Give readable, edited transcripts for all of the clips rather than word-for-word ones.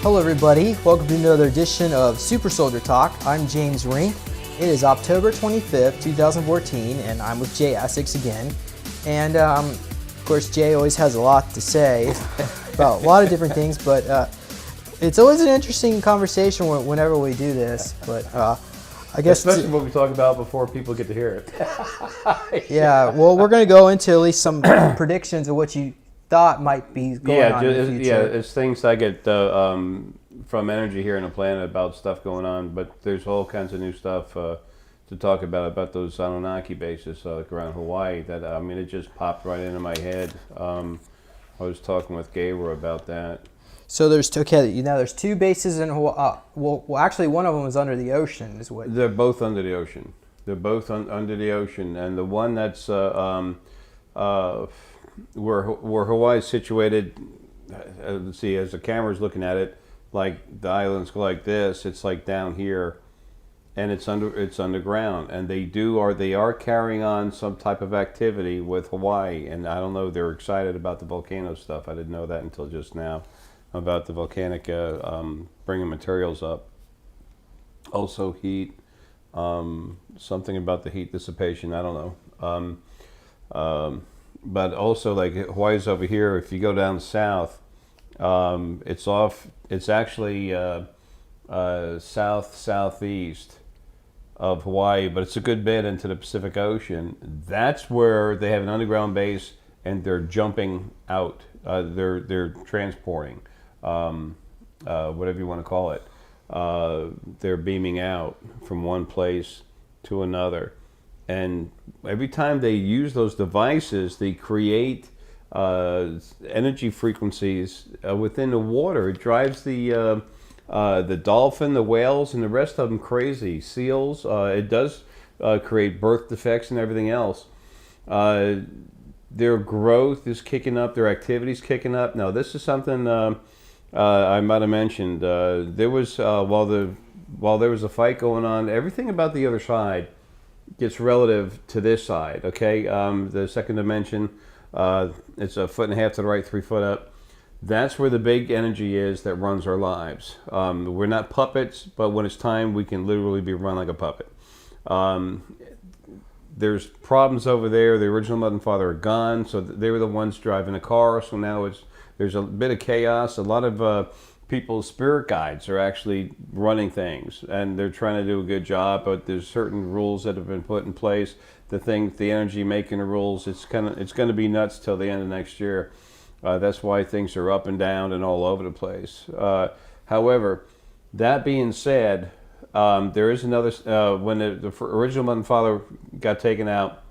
Hello everybody, welcome to another edition of Super Soldier Talk. I'm James Rink. It is October 25th, 2014, and I'm with Jay Essex again. And of course, Jay always has a lot to say about a lot of different things, but it's always an interesting conversation whenever we do this. But I guess especially what we talk about before people get to hear it. Yeah, well, we're going to go into at least some predictions of what you thought might be going on in the future. Yeah, it's things I get from energy here in the planet about stuff going on, but there's all kinds of new stuff to talk about those Anunnaki bases like around Hawaii. That it just popped right into my head. I was talking with Gabriel about that. So there's two bases in Hawaii. Well, actually, one of them is under the ocean, is what? They're both under the ocean. They're both under the ocean, and the one that's where Hawaii is situated, let's see, as the camera's looking at it, like the islands go like this, it's like down here, and it's underground, and they are carrying on some type of activity with Hawaii, and I don't know, they're excited about the volcano stuff. I didn't know that until just now, about the volcanic bringing materials up. Also heat, something about the heat dissipation, I don't know. But also, like, Hawaii's over here. If you go down south, it's actually southeast of Hawaii, but it's a good bit into the Pacific Ocean. That's where they have an underground base, and they're jumping out. They're transporting, whatever you want to call it. They're beaming out from one place to another. And every time they use those devices, they create energy frequencies within the water. It drives the dolphin, the whales, and the rest of them crazy. Seals. It does create birth defects and everything else. Their growth is kicking up. Their activity's kicking up. Now, this is something I might have mentioned. There was while there was a fight going on, everything about the other side gets relative to this side, okay? The second dimension, it's 1.5 feet to the right, 3 foot up. That's where the big energy is that runs our lives. We're not puppets, but when it's time, we can literally be run like a puppet. There's problems over there. The original mother and father are gone, so they were the ones driving the car, so now there's a bit of chaos. A lot of people's spirit guides are actually running things, and they're trying to do a good job, but there's certain rules that have been put in place. The energy making the rules, it's going to be nuts till the end of next year. That's why things are up and down and all over the place. However, that being said, there is another, when the original mother and father got taken out,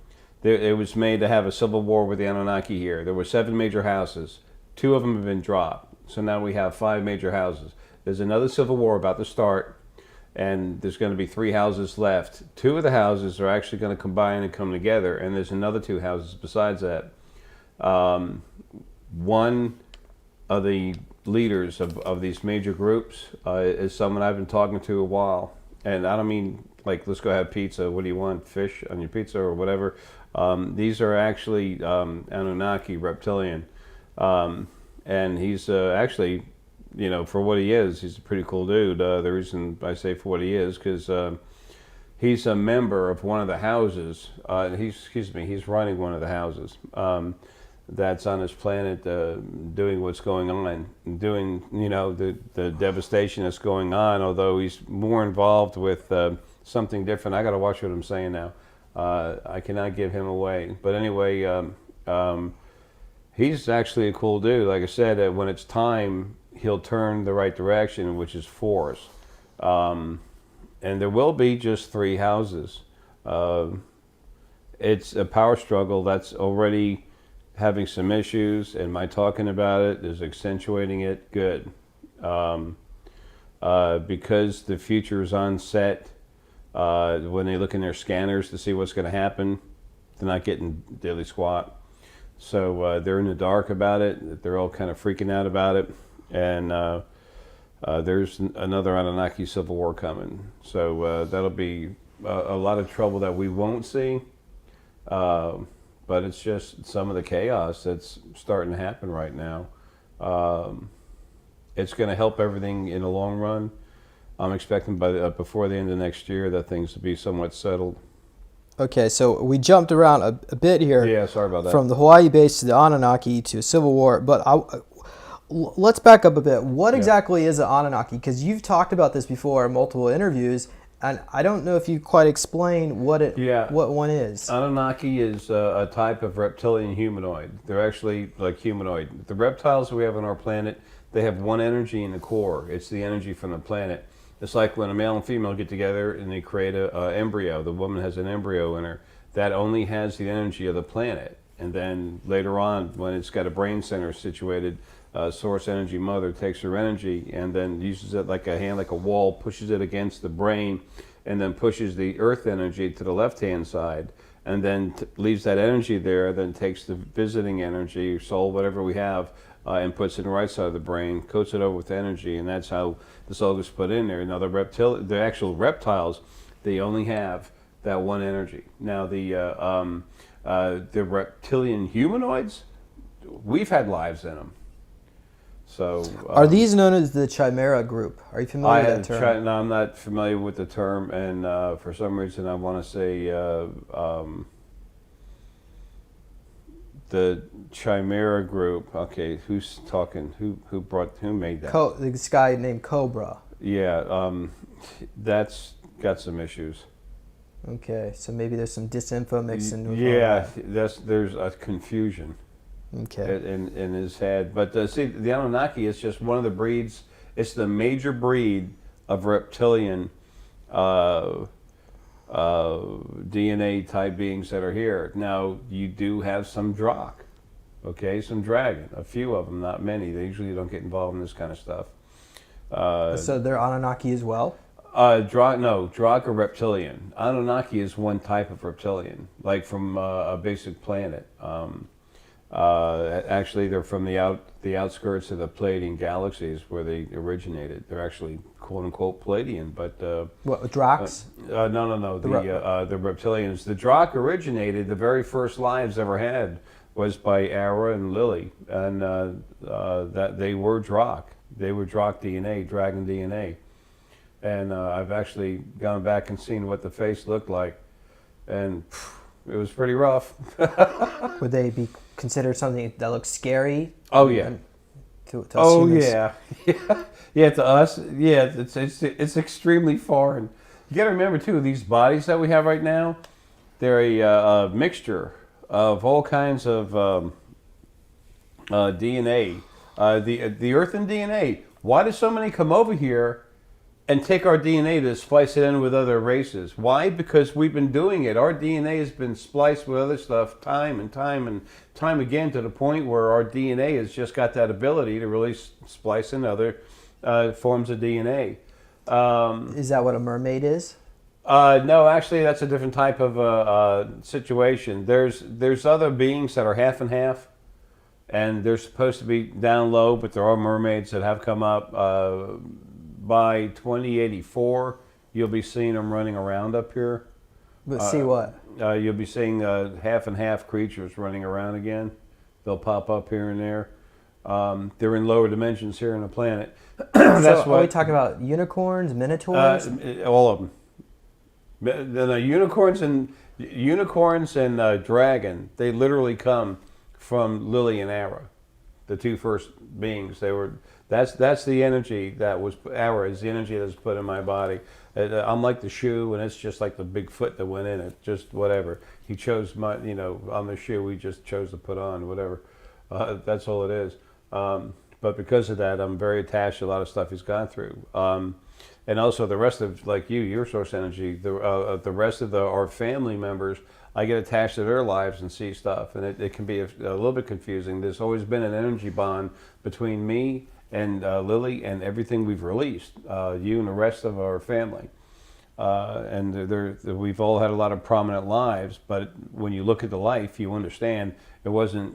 it was made to have a civil war with the Anunnaki here. There were 7 major houses. 2 of them have been dropped. So now we have 5 major houses. There's another civil war about to start, and there's going to be 3 houses left. 2 of the houses are actually going to combine and come together, and there's another 2 houses besides that. One of the leaders of these major groups is someone I've been talking to a while. And I don't mean, like, let's go have pizza. What do you want? Fish on your pizza or whatever. These are actually Anunnaki, reptilian. And he's actually, for what he is, he's a pretty cool dude. The reason I say for what he is, because he's a member of one of the houses. He's running one of the houses that's on this planet, doing what's going on, doing the devastation that's going on. Although he's more involved with something different. I got to watch what I'm saying now. I cannot give him away. But anyway. He's actually a cool dude. Like I said, when it's time, he'll turn the right direction, which is force. And there will be just 3 houses. It's a power struggle that's already having some issues, and my talking about it is accentuating it good. Because the future is on set, when they look in their scanners to see what's going to happen, they're not getting diddly squat. So they're in the dark about it. They're all kind of freaking out about it. And there's another Anunnaki civil war coming. So that'll be a lot of trouble that we won't see. But it's just some of the chaos that's starting to happen right now. It's going to help everything in the long run. I'm expecting before the end of next year that things will be somewhat settled. Okay, so we jumped around a bit here. Yeah, sorry about that. From the Hawaii base to the Anunnaki to a civil war, but let's back up a bit. What exactly is an Anunnaki? Because you've talked about this before in multiple interviews, and I don't know if you quite explain what one is. Anunnaki is a type of reptilian humanoid. They're actually like humanoid. The reptiles we have on our planet, they have one energy in the core. It's the energy from the planet. It's like when a male and female get together and they create a embryo. The woman has an embryo in her that only has the energy of the planet. And then later on, when it's got a brain center situated, source energy mother takes her energy and then uses it like a hand, like a wall, pushes it against the brain, and then pushes the earth energy to the left-hand side, and then leaves that energy there, then takes the visiting energy, soul, whatever we have, and puts it in the right side of the brain, coats it over with energy, and that's how the soul gets put in there. Now the actual reptiles, they only have that one energy. Now the reptilian humanoids, we've had lives in them. So are these known as the Chimera group? Are you familiar with that term? No, I'm not familiar with the term, and for some reason I want to say the Chimera group. Okay, who's talking? Who made that? This guy named Cobra. Yeah, that's got some issues. Okay, so maybe there's some disinfo mixed in. Yeah, there's a confusion. Okay. In his head. But see, the Anunnaki is just one of the breeds. It's the major breed of reptilian DNA type beings that are here. Now, you do have some Drak, okay, some dragon, a few of them, not many. They usually don't get involved in this kind of stuff. So they're Anunnaki as well? Drak are reptilian. Anunnaki is one type of reptilian, like from a basic planet. Actually, they're from the outskirts of the Pleiadian galaxies where they originated. They're actually quote unquote Pleiadian, but what, Draks? No. The reptilians. The Drak originated. The very first lives ever had was by Ara and Lily, and that they were Drak. They were Drak DNA, dragon DNA, and I've actually gone back and seen what the face looked like, and it was pretty rough. Would they be considered something that looks scary? Oh yeah. To us humans? Yeah. To us, yeah. It's extremely foreign. You got to remember too, these bodies that we have right now, they're a mixture of all kinds of DNA. The earthen DNA. Why do so many come over here and take our DNA to splice it in with other races? Why? Because we've been doing it. Our DNA has been spliced with other stuff time and time again, to the point where our DNA has just got that ability to really splice in other forms of DNA. Is that what a mermaid is? No, actually, that's a different type of situation. There's other beings that are half and half, and they're supposed to be down low, but there are mermaids that have come up. By 2084, you'll be seeing them running around up here. But see what? You'll be seeing half and half creatures running around again. They'll pop up here and there. They're in lower dimensions here on the planet. That's so are we talking about unicorns, minotaurs? All of them. The unicorns and dragon, they literally come from Lily and Ara, the two first beings. They were. That's the energy that was Ara is the energy that was put in my body. I'm like the shoe, and it's just like the big foot that went in it. Just whatever he chose, on the shoe we just chose to put on whatever. That's all it is. But because of that, I'm very attached to a lot of stuff he's gone through. And also the rest of, like your source energy, the rest of our family members, I get attached to their lives and see stuff, and it can be a little bit confusing. There's always been an energy bond between me and Lily and everything we've released, you and the rest of our family. And we've all had a lot of prominent lives, but when you look at the life, you understand it wasn't,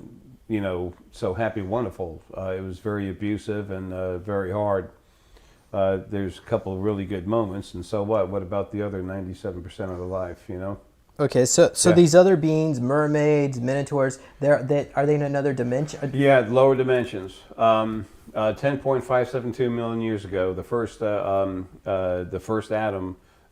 so happy, wonderful. It was very abusive and very hard. There's a couple of really good moments, and so what? What about the other 97% of the life, Okay, so these other beings, mermaids, minotaurs, are they in another dimension? Yeah, lower dimensions. 10.572 million years ago, the first atom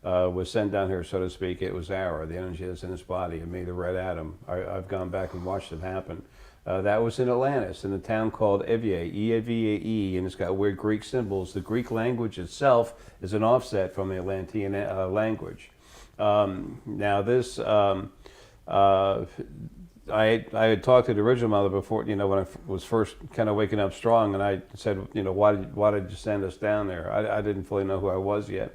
was sent down here, so to speak. It was Ara, the energy that's in its body. It made the red atom. I've gone back and watched it happen. That was in Atlantis, in a town called Evae, E-A-V-A-E, and it's got weird Greek symbols. The Greek language itself is an offset from the Atlantean language. Now this, I had talked to the original mother before, when I was first kind of waking up strong, and I said, why did you send us down there? I didn't fully know who I was yet.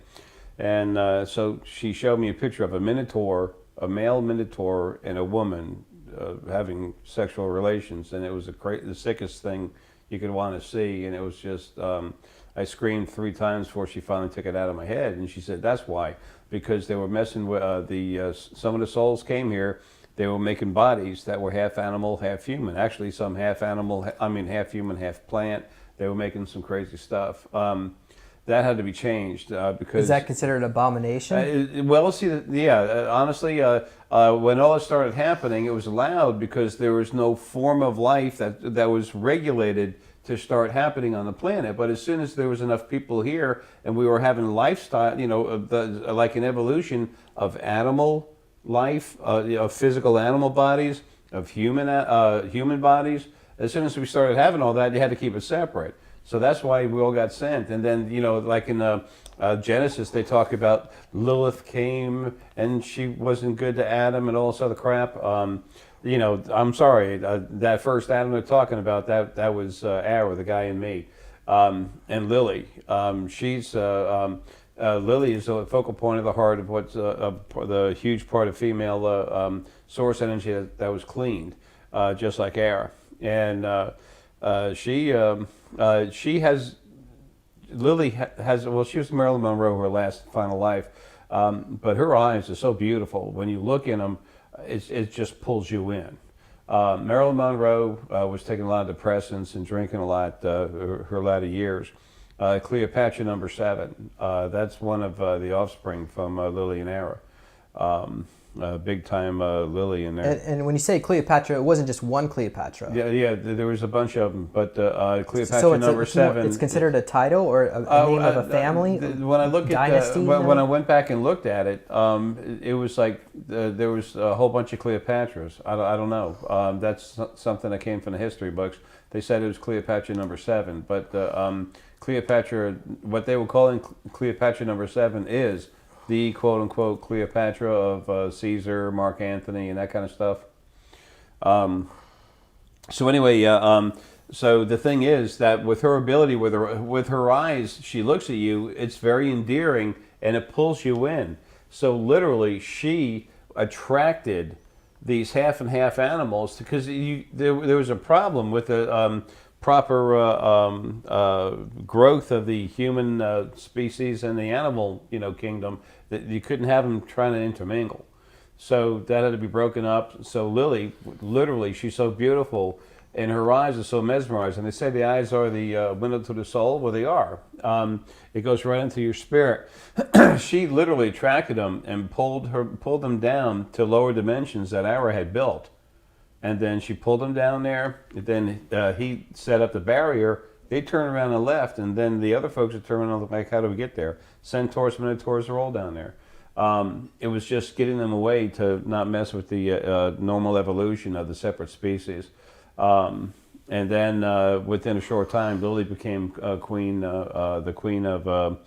And so she showed me a picture of a minotaur, a male minotaur, and a woman having sexual relations, and it was the sickest thing you could want to see. And it was just, I screamed 3 times before she finally took it out of my head. And she said, that's why, because they were messing with some of the souls came here. They were making bodies that were half animal, half human. Actually, some half animal, half human, half plant. They were making some crazy stuff. That had to be changed because... Is that considered an abomination? Well, see, honestly, when all this started happening, it was allowed because there was no form of life that was regulated to start happening on the planet. But as soon as there was enough people here and we were having lifestyle, like an evolution of animal life, of physical animal bodies, of human bodies, as soon as we started having all that, you had to keep it separate. So that's why we all got sent. And then, like in Genesis, they talk about Lilith came and she wasn't good to Adam and all this other crap. I'm sorry, that first Adam they're talking about, that was Ara, the guy in me. And Lily, Lily is the focal point of the heart of what's the huge part of female source energy that was cleaned, just like Ara. And Lily has, well, she was Marilyn Monroe, her last final life, but her eyes are so beautiful. When you look in them, it just pulls you in. Marilyn Monroe was taking a lot of depressants and drinking a lot her latter years. Cleopatra #7, that's one of the offspring from Lily and Ara. Big time Lily in there. And when you say Cleopatra, it wasn't just one Cleopatra. Yeah, there was a bunch of them, but Cleopatra so #7. It's considered a title or a name of a family. When I look dynasty, when I went back and looked at it, it was like there was a whole bunch of Cleopatras. I don't know. That's something that came from the history books. They said it was Cleopatra #7, but Cleopatra, what they were calling Cleopatra #7, is the quote-unquote Cleopatra of Caesar, Mark Antony, and that kind of stuff. So anyway, so the thing is that with her ability, with her eyes, she looks at you, it's very endearing, and it pulls you in. So literally, she attracted these half and half animals because there was a problem with the proper growth of the human species and the animal kingdom, that you couldn't have them trying to intermingle. So that had to be broken up. So Lily, literally, she's so beautiful and her eyes are so mesmerizing. They say the eyes are the window to the soul. Well, they are. It goes right into your spirit. She literally attracted them and pulled them down to lower dimensions that Ara had built. And then she pulled them down there. Then he set up the barrier. They turned around and left. And then the other folks are turning around like, how do we get there? Centaurs, Minotaurs are all down there. It was just getting them away to not mess with the normal evolution of the separate species. And then within a short time, Lily became the queen of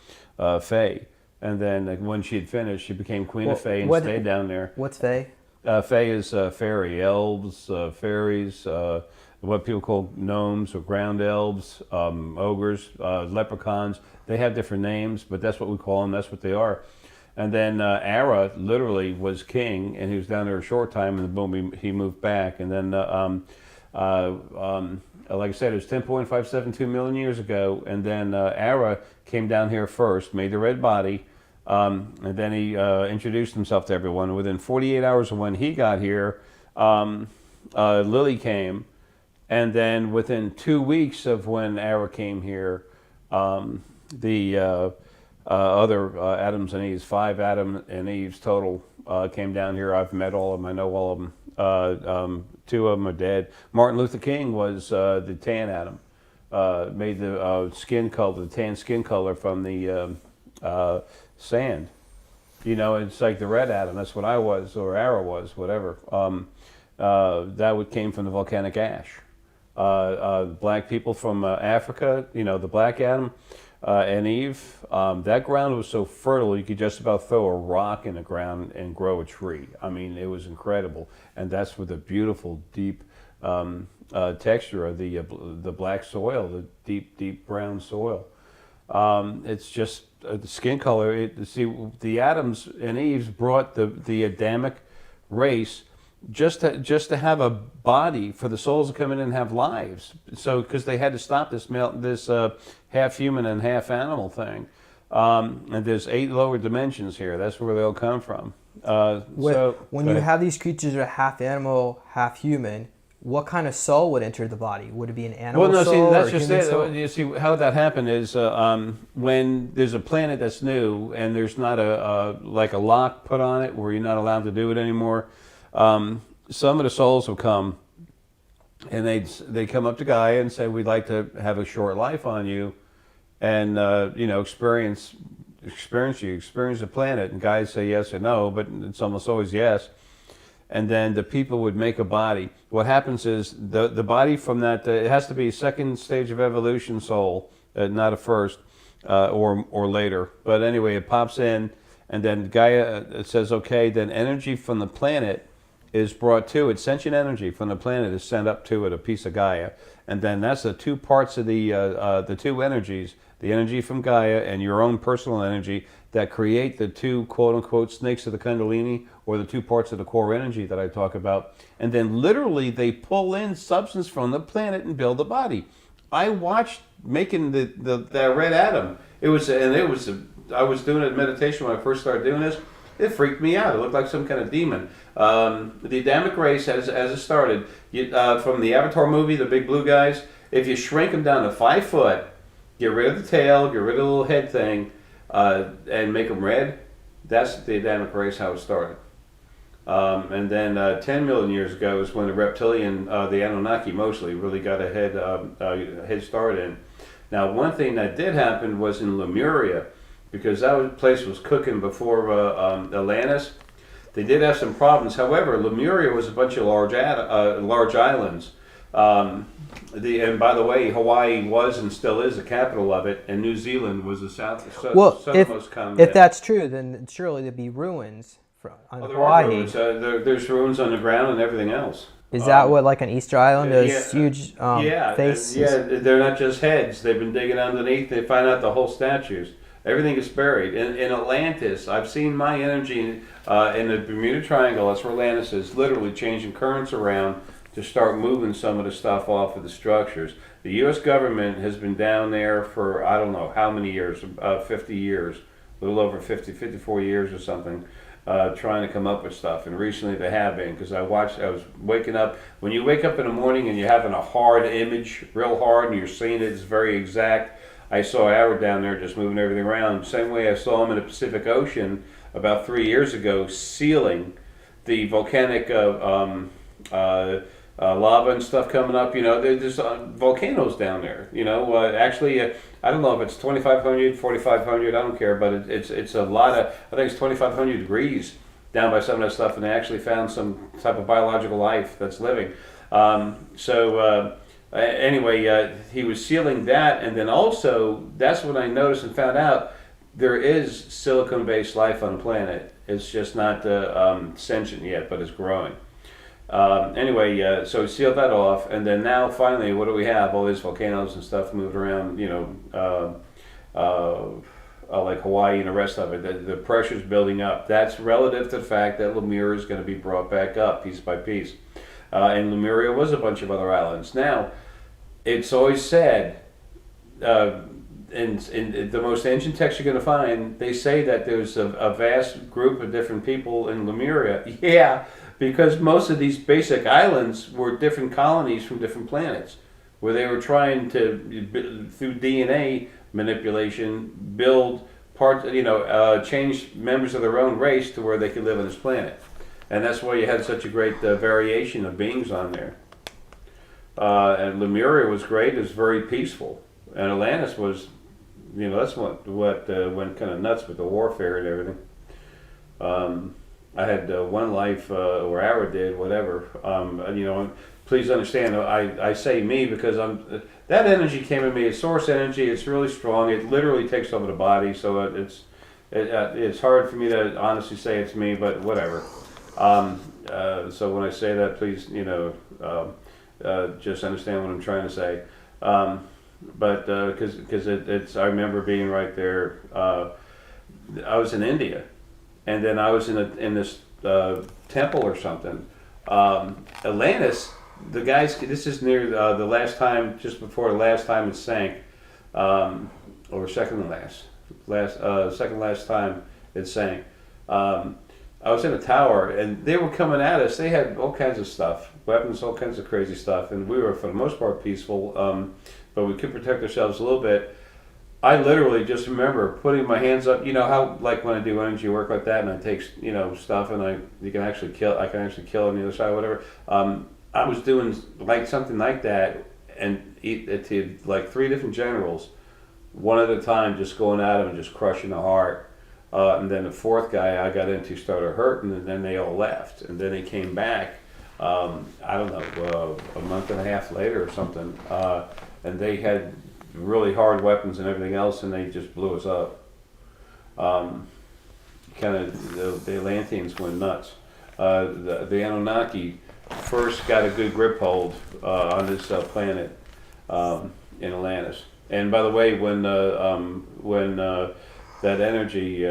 Fae. And then when she had finished, she became queen of Fae and stayed down there. What's Fae? Fae is fairy, elves, fairies, what people call gnomes or ground elves, ogres, leprechauns. They have different names, but that's what we call them. That's what they are. And then Ara literally was king, and he was down there a short time, and boom, he moved back. And then, like I said, it was 10.572 million years ago. And then Ara came down here first, made the red body. And then he introduced himself to everyone. Within 48 hours of when he got here, Lily came. And then within 2 weeks of when Ara came here, the other Adams and Eves, 5 Adam and Eves total, came down here. I've met all of them. I know all of them. 2 of them are dead. Martin Luther King was the tan Adam. made the skin color, the tan skin color from the sand. You know, it's like the red atom. That's what I was, or Arrow was, whatever. That came from the volcanic ash. Black people from Africa, you know, the black Adam and Eve, that ground was so fertile you could just about throw a rock in the ground and grow a tree. I mean, it was incredible. And that's with the beautiful, deep texture of the black soil, the deep brown soil. It's just the skin color. The Adams and Eves brought the Adamic race just to have a body for the souls to come in and have lives. So because they had to stop this half human and half animal thing. And there's 8 lower dimensions here. That's where they all come from. When you have these creatures that are half animal, half human, what kind of soul would enter the body? Would it be an animal soul? Well, no, see, that's or just human it. soul? You see, how that happened is when there's a planet that's new and there's not like a lock put on it where you're not allowed to do it anymore. Some of the souls will come and they come up to Gaia and say, we'd like to have a short life on you and you know, experience the planet. And guys say yes or no, but it's almost always yes. And then the people would make a body. What happens is the body from that, it has to be a second stage of evolution soul, not a first or later. But anyway, it pops in and then Gaia it says, okay, then energy from the planet is brought to it. Sentient energy from the planet is sent up to it, a piece of Gaia. And then that's the 2 parts of the 2 energies, the energy from Gaia and your own personal energy that create the 2 quote-unquote snakes of the Kundalini, or the 2 parts of the core energy that I talk about. And then literally they pull in substance from the planet and build a body. I watched making the red atom. I was doing a meditation when I first started doing this. It freaked me out. It looked like some kind of demon. The Adamic race, as it started, from the Avatar movie, the big blue guys, if you shrink them down to 5 foot, get rid of the tail, get rid of the little head thing, and make them red, that's the Adamic race, how it started. And then 10 million years ago is when the reptilian, the Anunnaki mostly, really got a head start in. Now, one thing that did happen was in Lemuria, because that place was cooking before Atlantis. They did have some problems. However, Lemuria was a bunch of large islands. And by the way, Hawaii was and still is the capital of it, and New Zealand was the southernmost continent. If that's true, then surely there'd be ruins on there Hawaii. Are ruins. There's ruins on the ground and everything else. Is that what, like an Easter Island, those huge faces? Yeah, they're not just heads. They've been digging underneath. They find out the whole statues. Everything is buried. In Atlantis, I've seen my energy in the Bermuda Triangle, that's where Atlantis is, literally changing currents around to start moving some of the stuff off of the structures. The U.S. government has been down there for, I don't know how many years, 50 years, a little over 50, 54 years or something, trying to come up with stuff. And recently they have been, because I was waking up, when you wake up in the morning and you're having a hard image, real hard, and you're seeing it, it's very exact. I saw Howard down there just moving everything around. Same way I saw him in the Pacific Ocean about 3 years ago, sealing the volcanic lava and stuff coming up. You know, there's volcanoes down there. You know, actually, I don't know if it's 2,500, 4,500. I don't care, but it's a lot of. I think it's 2,500 degrees down by some of that stuff, and they actually found some type of biological life that's living. Anyway, he was sealing that, and then also, that's when I noticed and found out there is silicon-based life on the planet. It's just not sentient yet, but it's growing. Anyway, so he sealed that off, and then now, finally, what do we have? All these volcanoes and stuff moved around, you know, like Hawaii and the rest of it. The pressure's building up. That's relative to the fact that Lemuria is going to be brought back up piece by piece. And Lemuria was a bunch of other islands. Now, it's always said, in the most ancient text you're going to find, they say that there's a vast group of different people in Lemuria. Yeah, because most of these basic islands were different colonies from different planets, where they were trying to, through DNA manipulation, build parts, change members of their own race to where they could live on this planet. And that's why you had such a great variation of beings on there. And Lemuria was great. It was very peaceful. And Atlantis was, that's what went kind of nuts with the warfare and everything. I had one life, or Ara did, whatever. Please understand, I say me because that energy came in me. It's source energy. It's really strong. It literally takes over the body. So it's hard for me to honestly say it's me, but whatever. So when I say that, please, just understand what I'm trying to say. But because it's, I remember being right there. I was in India, and then I was in this temple or something. Atlantis, the guys. This is near the last time, just before the last time it sank, or second last time it sank. I was in a tower, and they were coming at us. They had all kinds of stuff, weapons, all kinds of crazy stuff, and we were for the most part peaceful, but we could protect ourselves a little bit. I literally just remember putting my hands up. You know how, like when I do energy work like that, and I take stuff, and I can actually kill on the other side, or whatever. I was doing like something like that, and it to like 3 different generals, one at a time, just going at them and just crushing the heart. And then the 4th guy I got into started hurting, and then they all left, and then they came back. I don't know, a month and a half later or something, and they had really hard weapons and everything else, and they just blew us up. Kind of the Atlanteans went nuts. The Anunnaki first got a good grip hold on this planet in Atlantis. And by the way, when that energy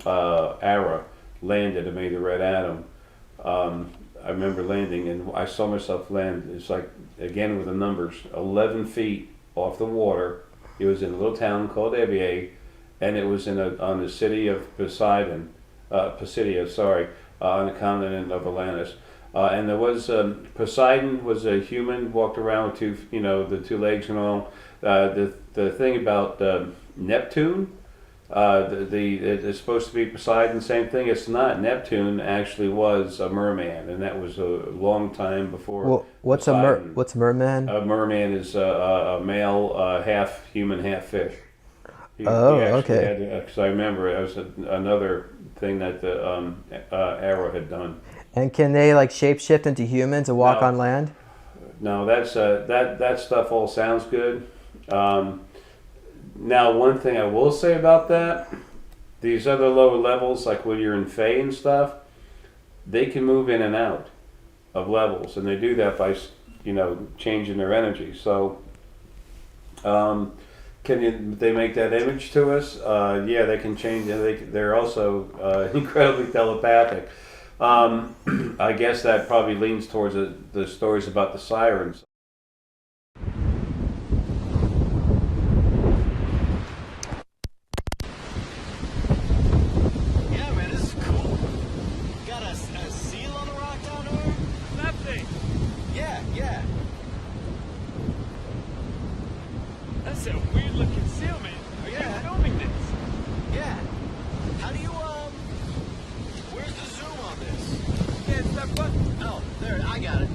Ara landed and made the red atom, I remember landing, and I saw myself land. It's like, again with the numbers, 11 feet off the water. It was in a little town called Ebier, and it was on the city of Poseidon, Pisidia, on the continent of Atlantis. And there was Poseidon was a human, walked around with the 2 legs and all. The thing about Neptune, it's supposed to be Poseidon, same thing. It's not. Neptune actually was a merman, and that was a long time before. Well, what's a merman? A merman is a male, half human, half fish. Okay. Because I remember it was another thing that the Arrow had done. And can they like shapeshift into humans and walk on land? No, that stuff all sounds good. Now, one thing I will say about that, these other lower levels, like when you're in Fae and stuff, they can move in and out of levels, and they do that by, changing their energy. So, they make that image to us? Yeah, they can change it. They're also incredibly telepathic. I guess that probably leans towards the stories about the sirens. That's a weird looking seal, man. Are you filming this? Yeah. How do you, where's the zoom on this? Yeah, it's that button. Oh, there, I got it.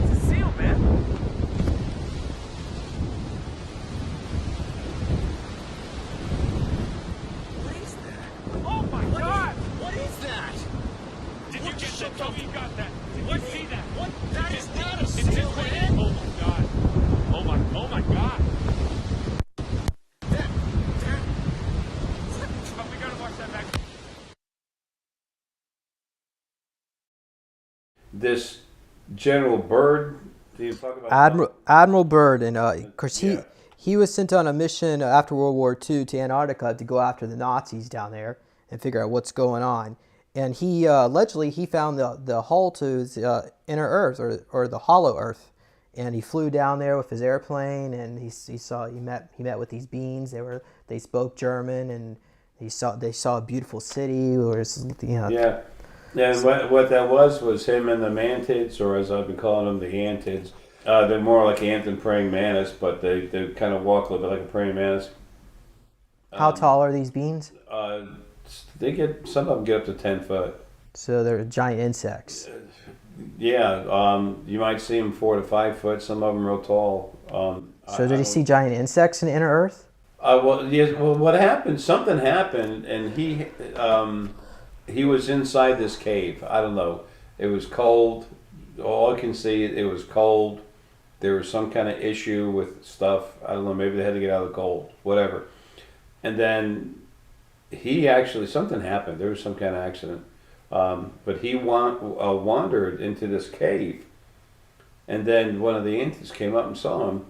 It's a seal, man. What is that? Oh my God! What is that? Did you get that? Tell me you got that. Did you see that? What? That is not a It's seal, man. Oh my God. Oh my God. But we gotta watch that back. This General Byrd, do you talk about Admiral Byrd, and of course Yeah. he was sent on a mission after World War II to Antarctica to go after the Nazis down there and figure out what's going on. And he allegedly found the hull to his inner Earth or the hollow Earth, and he flew down there with his airplane, and he met with these beings. They spoke German, and they saw a beautiful city. Yeah. And what that was him and the mantiods, or as I've been calling them, the antids. They're more like ant than praying mantis, but they kind of walk a little bit like a praying mantis. How tall are these beings? Some of them get up to 10 foot. So they're giant insects. Yeah, you might see them 4 to 5 foot. Some of them real tall. So did he see giant insects in inner Earth? Well, yes. Well, what happened? Something happened, and he was inside this cave. I don't know. It was cold. All I can see, it was cold. There was some kind of issue with stuff. I don't know. Maybe they had to get out of the cold. Whatever. And then something happened. There was some kind of accident. But he wandered into this cave, and then one of the ants came up and saw him,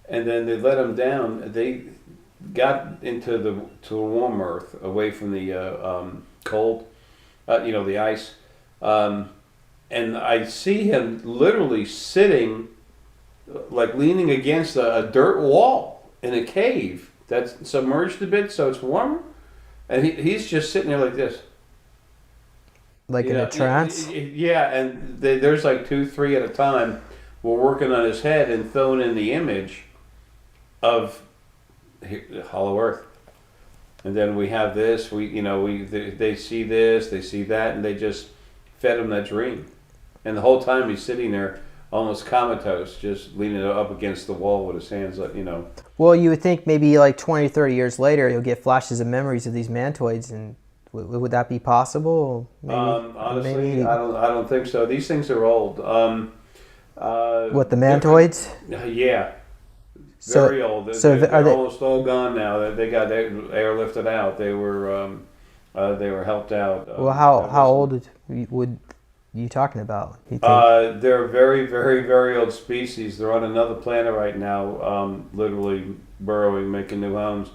and then they let him down. They got into the warm earth, away from the cold, the ice, and I see him literally sitting, like leaning against a dirt wall in a cave that's submerged a bit, so it's warmer, and he's just sitting there like this. Like in a trance? Yeah, and there's like 2, 3 at a time. We're working on his head and throwing in the image of Hollow Earth, and then we have this. They see this, they see that, and they just fed him that dream. And the whole time he's sitting there, almost comatose, just leaning up against the wall with his hands, Well, you would think maybe like 20, 30 years later, you'll get flashes of memories of these mantiods, and would that be possible? Maybe, honestly, I don't think so. These things are old. What, the mantiods? Yeah, very old. They're almost all gone now. They got airlifted out. They were helped out. Well, how old would you talking about? You think? They're very, very, very old species. They're on another planet right now, literally burrowing, making new homes.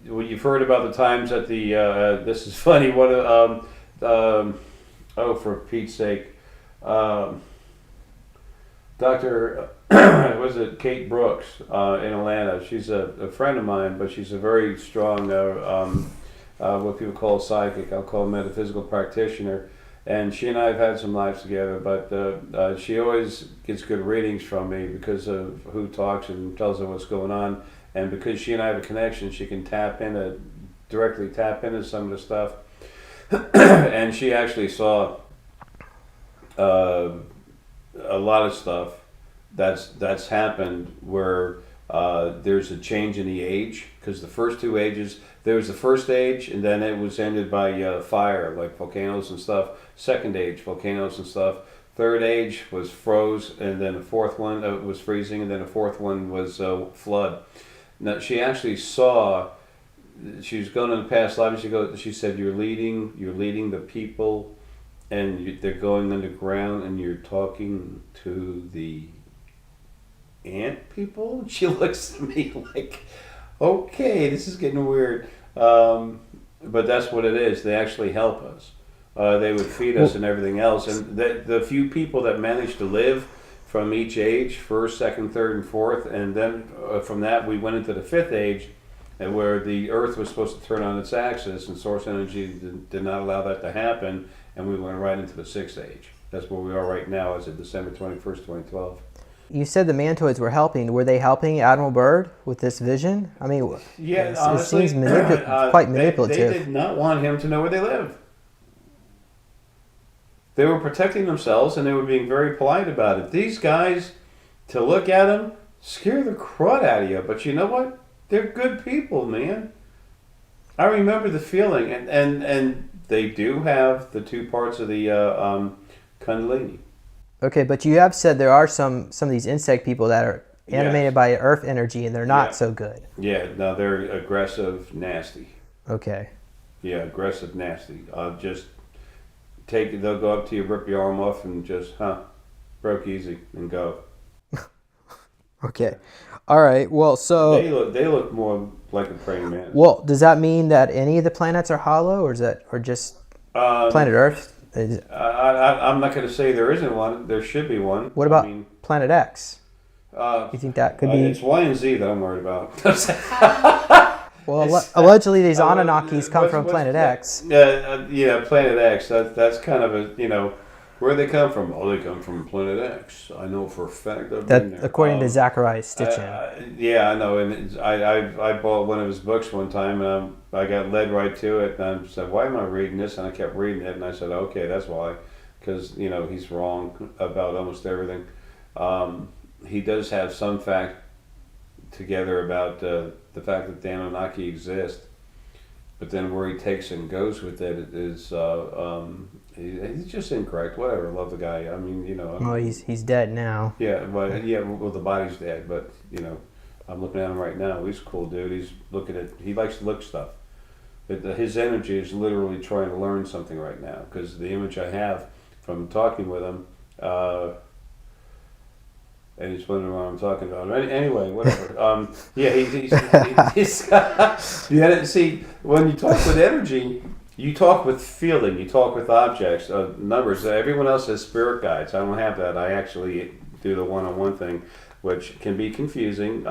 Well, you've heard about the times that this is funny. For Pete's sake, Dr. was it Kate Brooks in Atlanta? She's a friend of mine, but she's a very strong, what people call a psychic. I'll call a metaphysical practitioner. And she and I have had some lives together, but she always gets good readings from me because of who talks and tells her what's going on. And because she and I have a connection, she can directly tap into some of the stuff. And she actually saw a lot of stuff that's happened where there's a change in the age, because the first 2 ages, there was the first age, and then it was ended by fire, like volcanoes and stuff. Second age, volcanoes and stuff. Third age was froze, and then the fourth one was freezing, and then the fourth one was flood. Now, she actually saw, she was going in the past life, she said, you're leading the people, and they're going underground, and you're talking to the ant people? She looks at me like, okay, this is getting weird. But that's what it is. They actually help us. They would feed us and everything else. And the few people that managed to live from each age, first, second, third, and fourth, and then from that we went into the fifth age, where the Earth was supposed to turn on its axis, and source energy did not allow that to happen, and we went right into the sixth age. That's where we are right now as of December 21st, 2012. You said the mantiods were helping. Were they helping Admiral Byrd with this vision? I mean, yeah, honestly, it seems quite manipulative. They did not want him to know where they live. They were protecting themselves, and they were being very polite about it. These guys, to look at them, scare the crud out of you. But you know what? They're good people, man. I remember the feeling, and they do have the 2 parts of the Kundalini. Okay, but you have said there are some of these insect people that are animated by Earth energy, and they're not so good. Yeah, no, they're aggressive, nasty. Okay. Yeah, aggressive, nasty. They'll go up to you, rip your arm off, and just, broke easy, and go. Okay. All right. Well, so they look more like a praying man. Well, does that mean that any of the planets are hollow, or just planet Earth? I'm not going to say there isn't one. There should be one. What about Planet X? You think that could be? It's Y and Z that I'm worried about. Well, allegedly these Anunnakis come from Planet X. Yeah, Planet X. That's kind of a Where they come from? Oh, they come from Planet X. I know for a fact. I've That been there. according to Zacharias Stitchin. Yeah, I know. And I bought one of his books one time, and I got led right to it. And I said, "Why am I reading this?" And I kept reading it, and I said, "Okay, that's why." Because he's wrong about almost everything. He does have some fact together about the fact that the Anunnaki exist, but then where he takes and goes with it is he's just incorrect. Whatever, love the guy. I mean, Well, he's dead now. Yeah, well, the body's dead, but I'm looking at him right now. He's a cool dude. He likes to look stuff. His energy is literally trying to learn something right now, because the image I have from talking with him, and he's wondering what I'm talking about. Anyway, whatever. He's got, see, when you talk with energy, you talk with feeling, you talk with objects, numbers. Everyone else has spirit guides. I don't have that. I actually do the one-on-one thing, which can be confusing.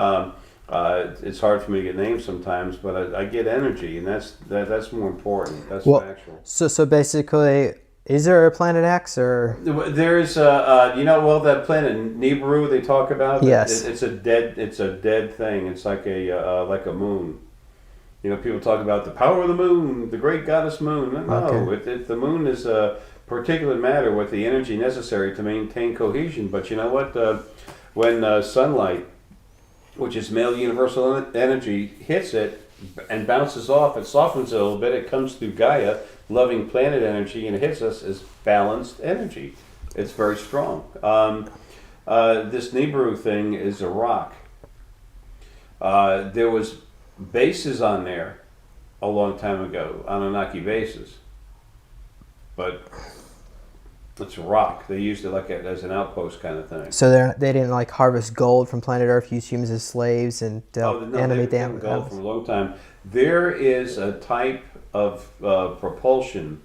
It's hard for me to get names sometimes, but I get energy, and that's more important. That's factual. So basically, is there a Planet X, or there's that planet Nibiru they talk about? Yes. It's a dead thing. It's like a moon. People talk about the power of the moon, the great goddess moon. No, the moon is a particulate matter with the energy necessary to maintain cohesion. But you know what? When sunlight, which is male universal energy, hits it and bounces off, it softens it a little bit. It comes through Gaia, loving planet energy, and it hits us as balanced energy. It's very strong. This Nibiru thing is a rock. There was bases on there a long time ago, Anunnaki bases, but it's a rock. They used it as an outpost kind of thing. So they didn't harvest gold from planet Earth, use humans as slaves, and animate them. Gold for a long time. There is a type of propulsion,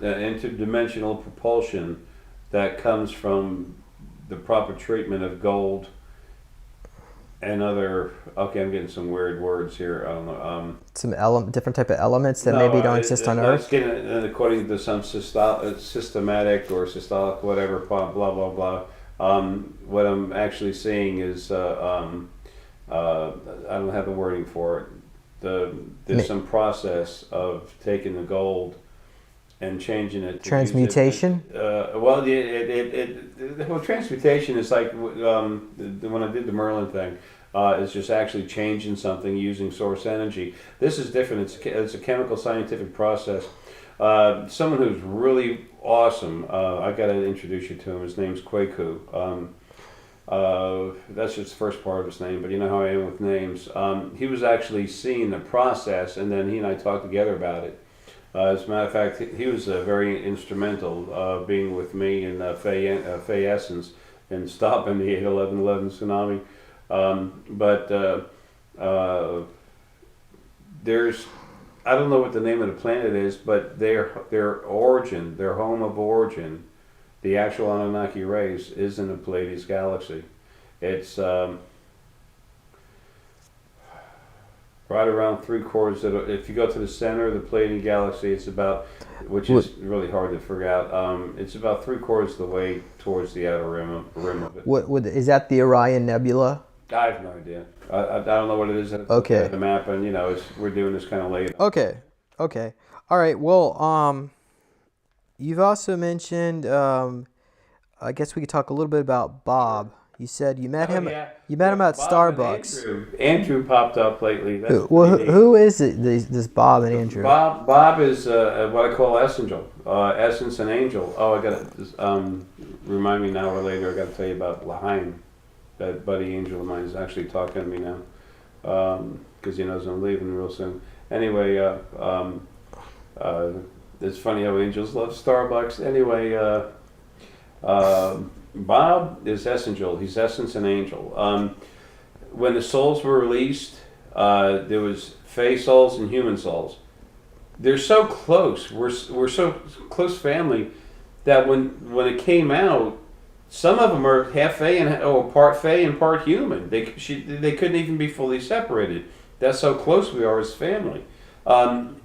interdimensional propulsion, that comes from the proper treatment of gold and other. Okay, I'm getting some weird words here. I don't know. Some different type of elements that maybe don't exist on Earth. According to some systematic or systolic whatever, blah blah blah. What I'm actually seeing is I don't have the wording for it. There's some process of taking the gold and changing it. Transmutation? Transmutation is like when I did the Merlin thing. It's just actually changing something using source energy. This is different. It's a chemical scientific process. Someone who's really awesome. I got to introduce you to him. His name's Kwaku. That's just the first part of his name, but you know how I am with names. He was actually seeing the process, and then he and I talked together about it. As a matter of fact, he was very instrumental being with me in Faye Essence and stopping the 8/11/11 tsunami. There's, I don't know what the name of the planet is, but their origin, their home of origin, the actual Anunnaki race, is in the Pleiades galaxy. It's right around 3/4. If you go to the center of the Pleiadian galaxy, it's about, which is really hard to figure out. It's about 3/4 of the way towards the outer rim of it. Is that the Orion Nebula? I have no idea. I don't know what it is. Okay. The map, and we're doing this kind of late. Okay. All right. Well, you've also mentioned. I guess we could talk a little bit about Bob. You said you met him. Yeah. You met him at Bob Starbucks. Andrew popped up lately. Who is it? This Bob and Andrew. Bob is what I call essence and angel. Oh, I got to remind me now or later. I got to tell you about Lahaim. That buddy angel of mine is actually talking to me now because he knows I'm leaving real soon. Anyway, it's funny how angels love Starbucks. Anyway, Bob is essential. He's essence and angel. When the souls were released, there was Fey souls and human souls. They're so close. We're so close family that when it came out, some of them are half Fey part Fey and part human. They couldn't even be fully separated. That's how close we are as family.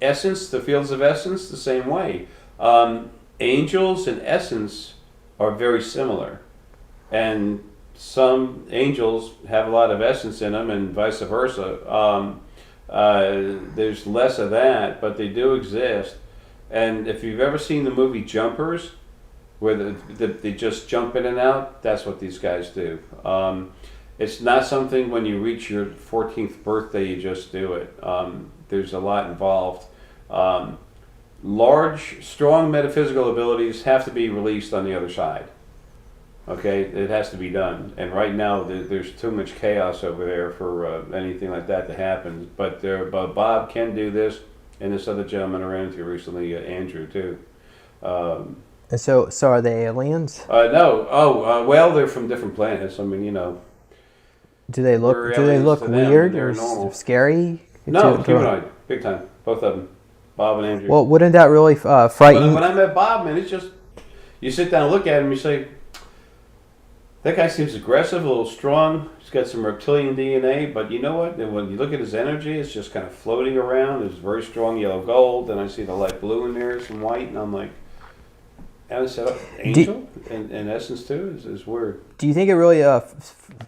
Essence, the fields of essence, the same way. Angels and essence are very similar, and some angels have a lot of essence in them, and vice versa. There's less of that, but they do exist. And if you've ever seen the movie Jumpers, where they just jump in and out, that's what these guys do. It's not something when you reach your 14th birthday you just do it. There's a lot involved. Large, strong metaphysical abilities have to be released on the other side. Okay, it has to be done. And right now there's too much chaos over there for anything like that to happen. But Bob can do this, and this other gentleman I ran into recently, Andrew, too. And so are they aliens? No. Well, they're from different planets. I mean, you know. Do they look to them, weird they're or normal. scary? No, humanoid, big time, both of them, Bob and Andrew. Well, wouldn't that really frighten? When I met Bob, man, it's just you sit down and look at him, you say, that guy seems aggressive, a little strong. He's got some reptilian DNA, but you know what? And when you look at his energy, it's just kind of floating around. There's very strong yellow gold, and I see the light blue in there, some white, and I'm like, and I said, angel, in essence too, is weird. Do you think it really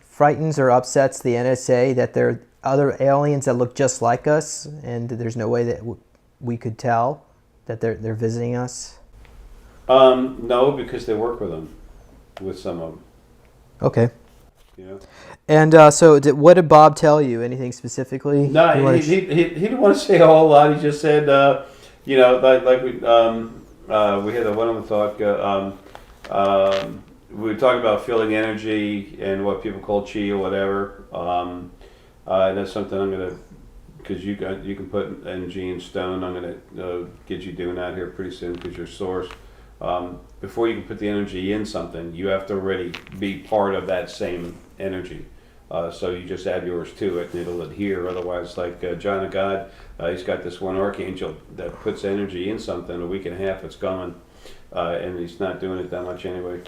frightens or upsets the NSA that there are other aliens that look just like us, and there's no way that we could tell that they're visiting us? No, because they work with them, with some of them. Okay. You know? And so what did Bob tell you? Anything specifically? No, he didn't want to say a whole lot. He just said, you know, like we had a one-on-one talk. We were talking about feeling energy and what people call chi or whatever. And that's something I'm gonna, because you can put energy in stone. I'm gonna get you doing that here pretty soon because you're source. Before you can put the energy in something, you have to already be part of that same energy. So you just add yours to it and it'll adhere. Otherwise, like John of God, he's got this one archangel that puts energy in something, a week and a half it's gone. And he's not doing it that much anyway.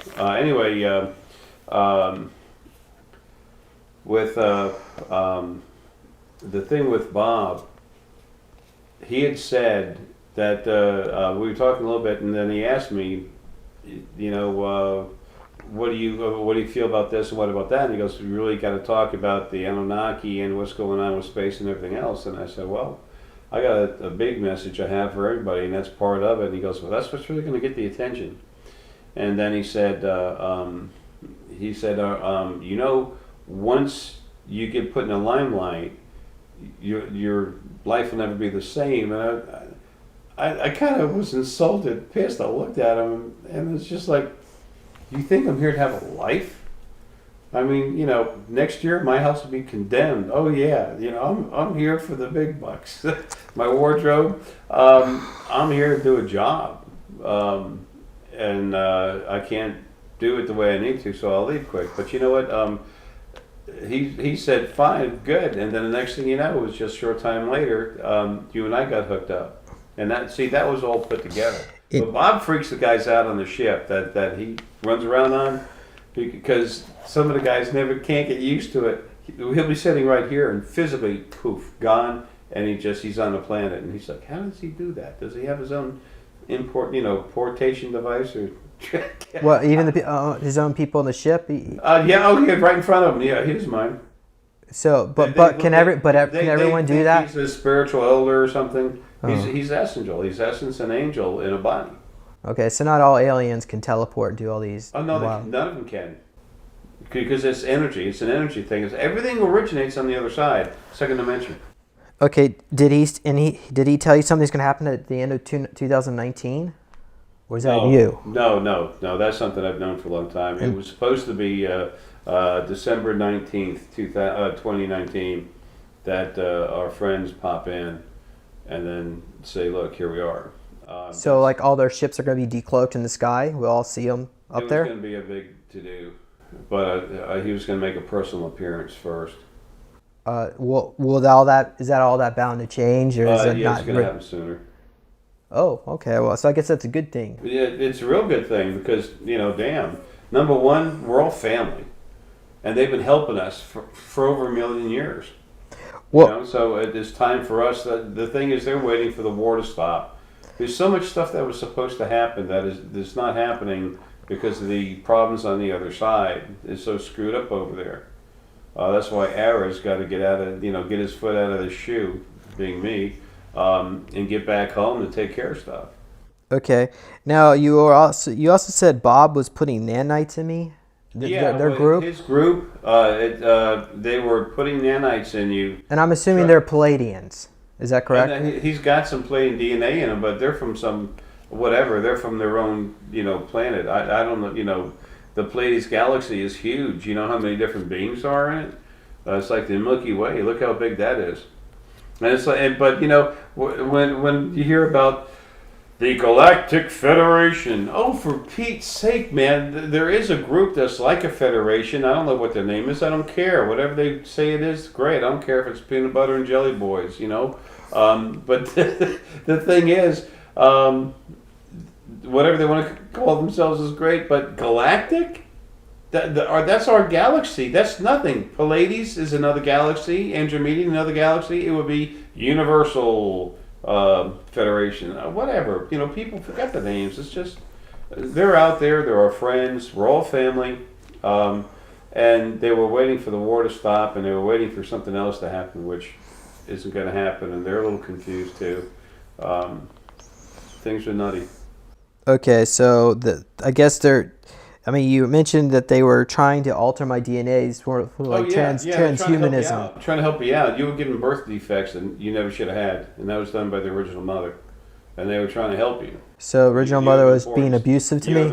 With the thing with Bob, he had said that we were talking a little bit, and then he asked me, you know, what do you feel about this and what about that? And he goes, we really got to talk about the Anunnaki and what's going on with space and everything else. And I said, well, I got a big message I have for everybody, and that's part of it. And he goes, well, that's what's really going to get the attention. And then he said, you know, once you get put in the limelight, your life will never be the same. And I kind of was insulted, pissed. I looked at him, and it's just like, you think I'm here to have a life? I mean, you know, next year my house will be condemned. Oh yeah, you know, I'm here for the big bucks. My wardrobe, I'm here to do a job, and I can't do it the way I need to, so I'll leave quick. But you know what? He said, fine, good, and then the next thing you know, it was just a short time later, you and I got hooked up. And that was all put together. But Bob freaks the guys out on the ship that he runs around on, because some of the guys can't get used to it. He'll be sitting right here and physically, poof, gone, and he's on the planet. And he's like, how does he do that? Does he have his own portation device or? Well, even his own people on the ship. Yeah, right in front of him. Yeah, he doesn't mind. So, can everyone do that? He's a spiritual elder or something. Oh. He's essential. He's essence and angel in a body. Okay, so not all aliens can teleport and do all these. Oh no, none of them can, because it's energy. It's an energy thing. Everything originates on the other side, second dimension. Okay, did he tell you something's going to happen at the end of 2019, or is that you? No. That's something I've known for a long time. It was supposed to be December 19th, 2019, that our friends pop in and then say, look, here we are. So like all their ships are going to be decloaked in the sky? We'll all see them up there? It was going to be a big to-do, but he was going to make a personal appearance first. Will all that, is that all that bound to change, or is it not? It's going to happen sooner. Oh, okay. Well, so I guess that's a good thing. Yeah, it's a real good thing because, damn, number one, we're all family. And they've been helping us for over 1 million years. Well, so it is time for us. The thing is, they're waiting for the war to stop. There's so much stuff that was supposed to happen that's not happening because of the problems on the other side. It's so screwed up over there. That's why Ara's got to get out of, get his foot out of the shoe, being me, and get back home to take care of stuff. Okay. Now you also said Bob was putting nanites in me. Their group. His group, they were putting nanites in you. And I'm assuming they're Palladians. Is that correct? And he's got some Palladian DNA in him, but they're from some whatever. They're from their own, planet. I don't know. The Pleiades galaxy is huge. You know how many different beings are in it? It's like the Milky Way. Look how big that is. And it's like, but when you hear about the Galactic Federation, oh, for Pete's sake, man, there is a group that's like a federation. I don't know what their name is. I don't care. Whatever they say it is, great. I don't care if it's peanut butter and jelly boys, But the thing is, whatever they want to call themselves is great, but galactic? That's our galaxy. That's nothing. Pallades is another galaxy. Andromeda, another galaxy. It would be Universal Federation. Whatever. People forget the names. It's just, they're out there. They're our friends. We're all family. And they were waiting for the war to stop, and they were waiting for something else to happen, which isn't going to happen, and they're a little confused too. Things are nutty. Okay, so I guess they're. I mean, you mentioned that they were trying to alter my DNAs for transhumanism. Trying to help you out. You were given birth defects that you never should have had, and that was done by the original mother, and they were trying to help you. So original mother was being abusive to me? They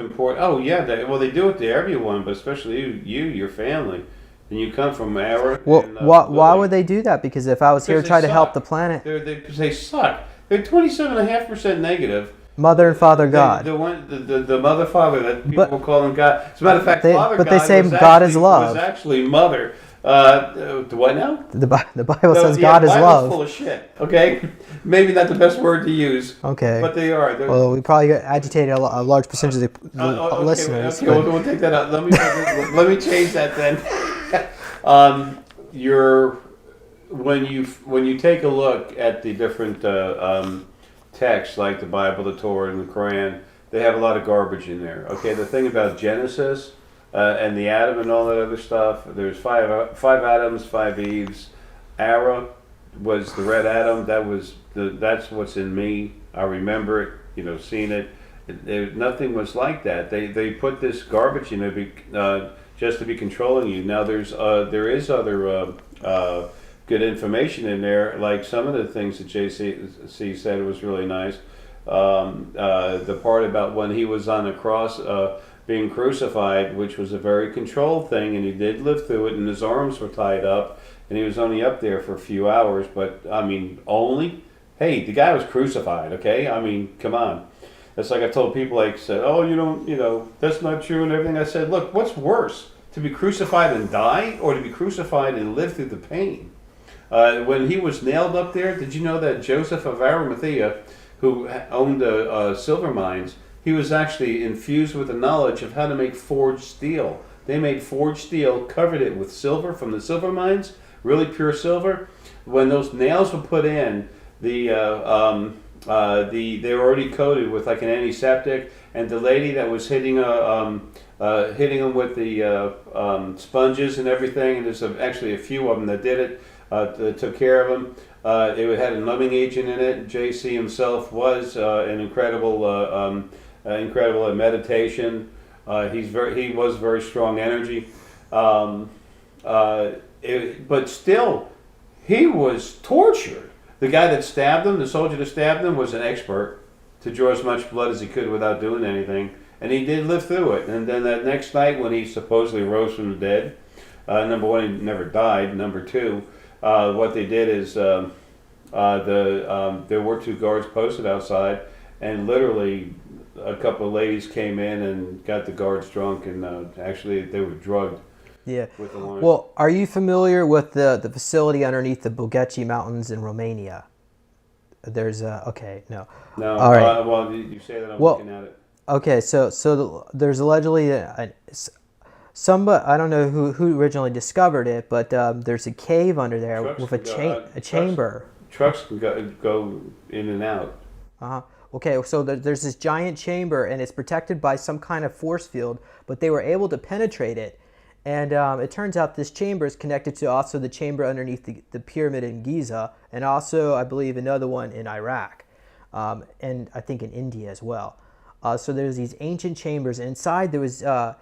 do it to everyone, but especially your family. And you come from Ara. Well, why would they do that? Because if I was here to try to help the planet... They suck. They're 27.5% negative. Mother and Father God. The mother father that people will call him God. As a matter of fact, Father God they say God is love. Was actually mother. What now? The Bible says God is love. The Bible's full of shit. Okay, maybe not the best word to use. Okay, but they are. Well, we probably agitated a large percentage of the listeners. Okay, we'll take that out. Let me change that then. When you take a look at the different texts like the Bible, the Torah, and the Quran, they have a lot of garbage in there. Okay, the thing about Genesis and the Adam and all that other stuff, there's five Adams, 5 Eves. Ara was the red Adam. That's what's in me. I remember it. Seeing it. Nothing was like that. They put this garbage in just to be controlling you. Now there is other good information in there, like some of the things that JC said was really nice. The part about when he was on the cross being crucified, which was a very controlled thing, and he did live through it, and his arms were tied up, and he was only up there for a few hours, but I mean, hey, the guy was crucified, okay? I mean, come on. That's like I told people, said, oh, that's not true and everything. I said, look, what's worse, to be crucified and die, or to be crucified and live through the pain? When he was nailed up there, did you know that Joseph of Arimathea, who owned silver mines, he was actually infused with the knowledge of how to make forged steel. They made forged steel, covered it with silver from the silver mines, really pure silver. When those nails were put in, they were already coated with like an antiseptic, and the lady that was hitting them with the sponges and everything, and there's actually a few of them that did it. That took care of him. It had a numbing agent in it. JC himself was an incredible at meditation. He was very strong energy, but still, he was tortured. The guy that stabbed him, the soldier that stabbed him, was an expert to draw as much blood as he could without doing anything, and he did live through it. And then that next night, when he supposedly rose from the dead, number one, he never died. Number two. What they did is there were 2 guards posted outside, and literally a couple of ladies came in and got the guards drunk, and actually they were drugged. Yeah. With the wine. Well, are you familiar with the facility underneath the Bugeci Mountains in Romania? There's okay, no. No. All right. Well, you say that I'm looking at it. Okay, so there's allegedly I don't know who originally discovered it, but there's a cave under there with a chamber. Trucks can go in and out. okay, so there's this giant chamber, and it's protected by some kind of force field, but they were able to penetrate it. And it turns out this chamber is connected to also the chamber underneath the pyramid in Giza, and also, I believe, another one in Iraq, and I think in India as well. So there's these ancient chambers. Inside there was, there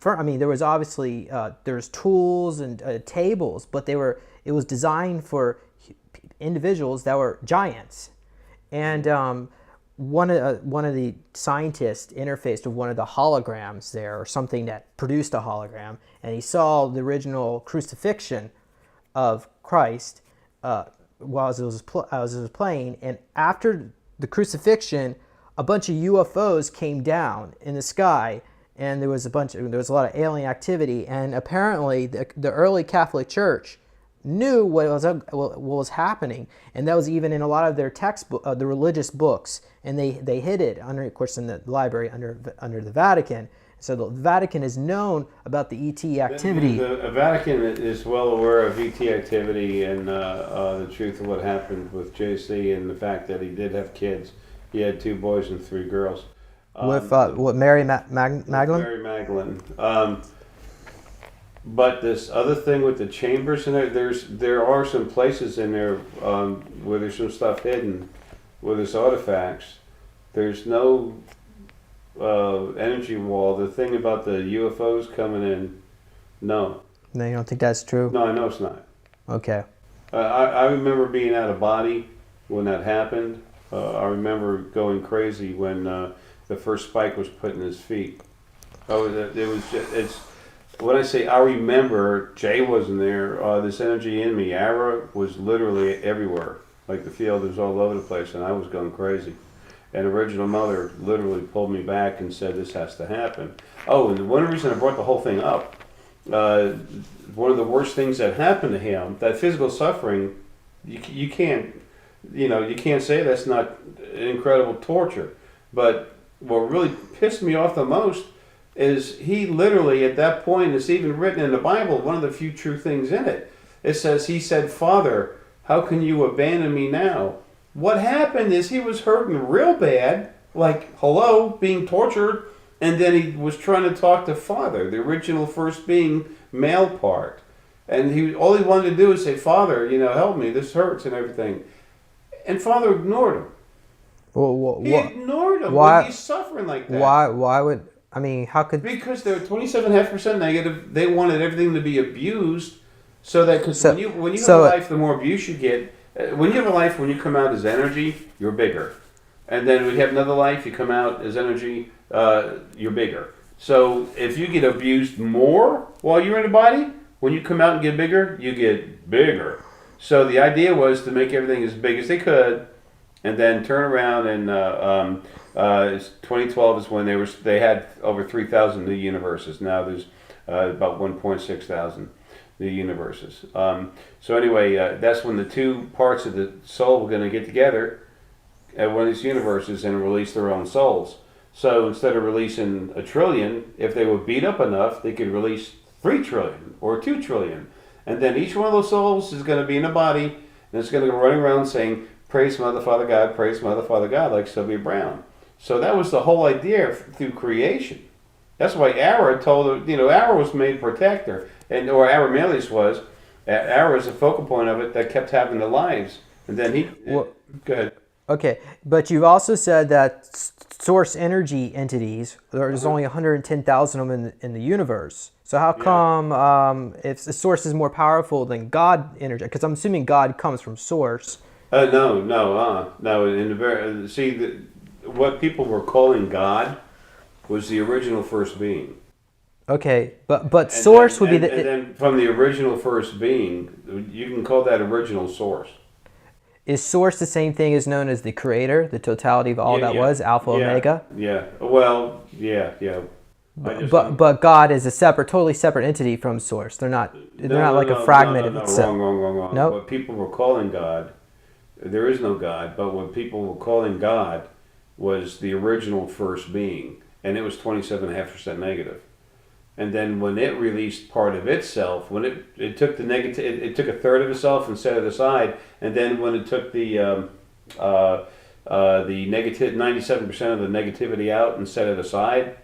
was obviously, there's tools and tables, but it was designed for individuals that were giants. And one of the scientists interfaced with one of the holograms there, or something that produced a hologram, and he saw the original crucifixion of Christ while it was playing. And after the crucifixion, a bunch of UFOs came down in the sky, and there was a lot of alien activity. And apparently, the early Catholic Church knew what was happening, and that was even in a lot of their textbook, the religious books, and they hid it under, of course, in the library under the Vatican. So the Vatican is known about the ET activity. The Vatican is well aware of ET activity and the truth of what happened with JC and the fact that he did have kids. He had 2 boys and 3 girls. With Mary Magdalene? Mary Magdalene. But this other thing with the chambers in there are some places in there where there's some stuff hidden, where there's artifacts. There's no energy wall. The thing about the UFOs coming in, no. No, you don't think that's true? No, I know it's not. Okay. I remember being out of body when that happened. I remember going crazy when the first spike was put in his feet. It's when I say I remember, Jay wasn't there. This energy in me, Ara was literally everywhere. Like the field was all over the place, and I was going crazy. And Original Mother literally pulled me back and said, "This has to happen." Oh, and the one reason I brought the whole thing up, one of the worst things that happened to him, that physical suffering, you can't say that's not incredible torture. But what really pissed me off the most is he literally, at that point, it's even written in the Bible, one of the few true things in it. It says, he said, "Father, how can you abandon me now?" What happened is he was hurting real bad, like, hello, being tortured, and then he was trying to talk to Father, the original first being male part. And all he wanted to do is say, "Father, help me, this hurts," and everything. And Father ignored him. He ignored him. Why he's suffering like that? Why would... I mean, how could... Because they're 27.5% negative. They wanted everything to be abused, so that because when you have a life, the more abuse you get. When you have a life, when you come out as energy, you're bigger, and then when you have another life, you come out as energy, you're bigger. So if you get abused more while you're in the body, when you come out and get bigger, you get bigger. So the idea was to make everything as big as they could, and then turn around and 2012 is when they had over 3,000 new universes. Now there's about 1.6 thousand new universes. So anyway, that's when the 2 parts of the soul were going to get together at one of these universes and release their own souls. So instead of releasing 1 trillion, if they were beat up enough, they could release 3 trillion or 2 trillion. And then each one of those souls is going to be in a body, and it's going to go running around saying, "Praise Mother, Father God, praise Mother, Father God," like Sylvia Brown. So that was the whole idea through creation. That's why Ara told her, Ara was made protector, or Ara Melius was. Ara was the focal point of it that kept having the lives. And then go ahead. Okay, but you've also said that source energy entities, there's only 110,000 of them in the universe. So how come if the source is more powerful than God energy? Because I'm assuming God comes from source. No. What people were calling God was the original first being. Okay, but source would be the... And then from the original first being, you can call that original source. Is source the same thing as known as the creator, the totality of all that was, Alpha, Omega? Yeah, well, yeah. But God is a totally separate entity from source. They're not like a fragment of itself. Wrong. Nope. What people were calling God, there is no God, but what people were calling God was the original first being, and it was 27.5% negative. And then when it released part of itself, when it took the negative, it took a third of itself and set it aside. And then when it took the the negative 97% of the negativity out and set it aside.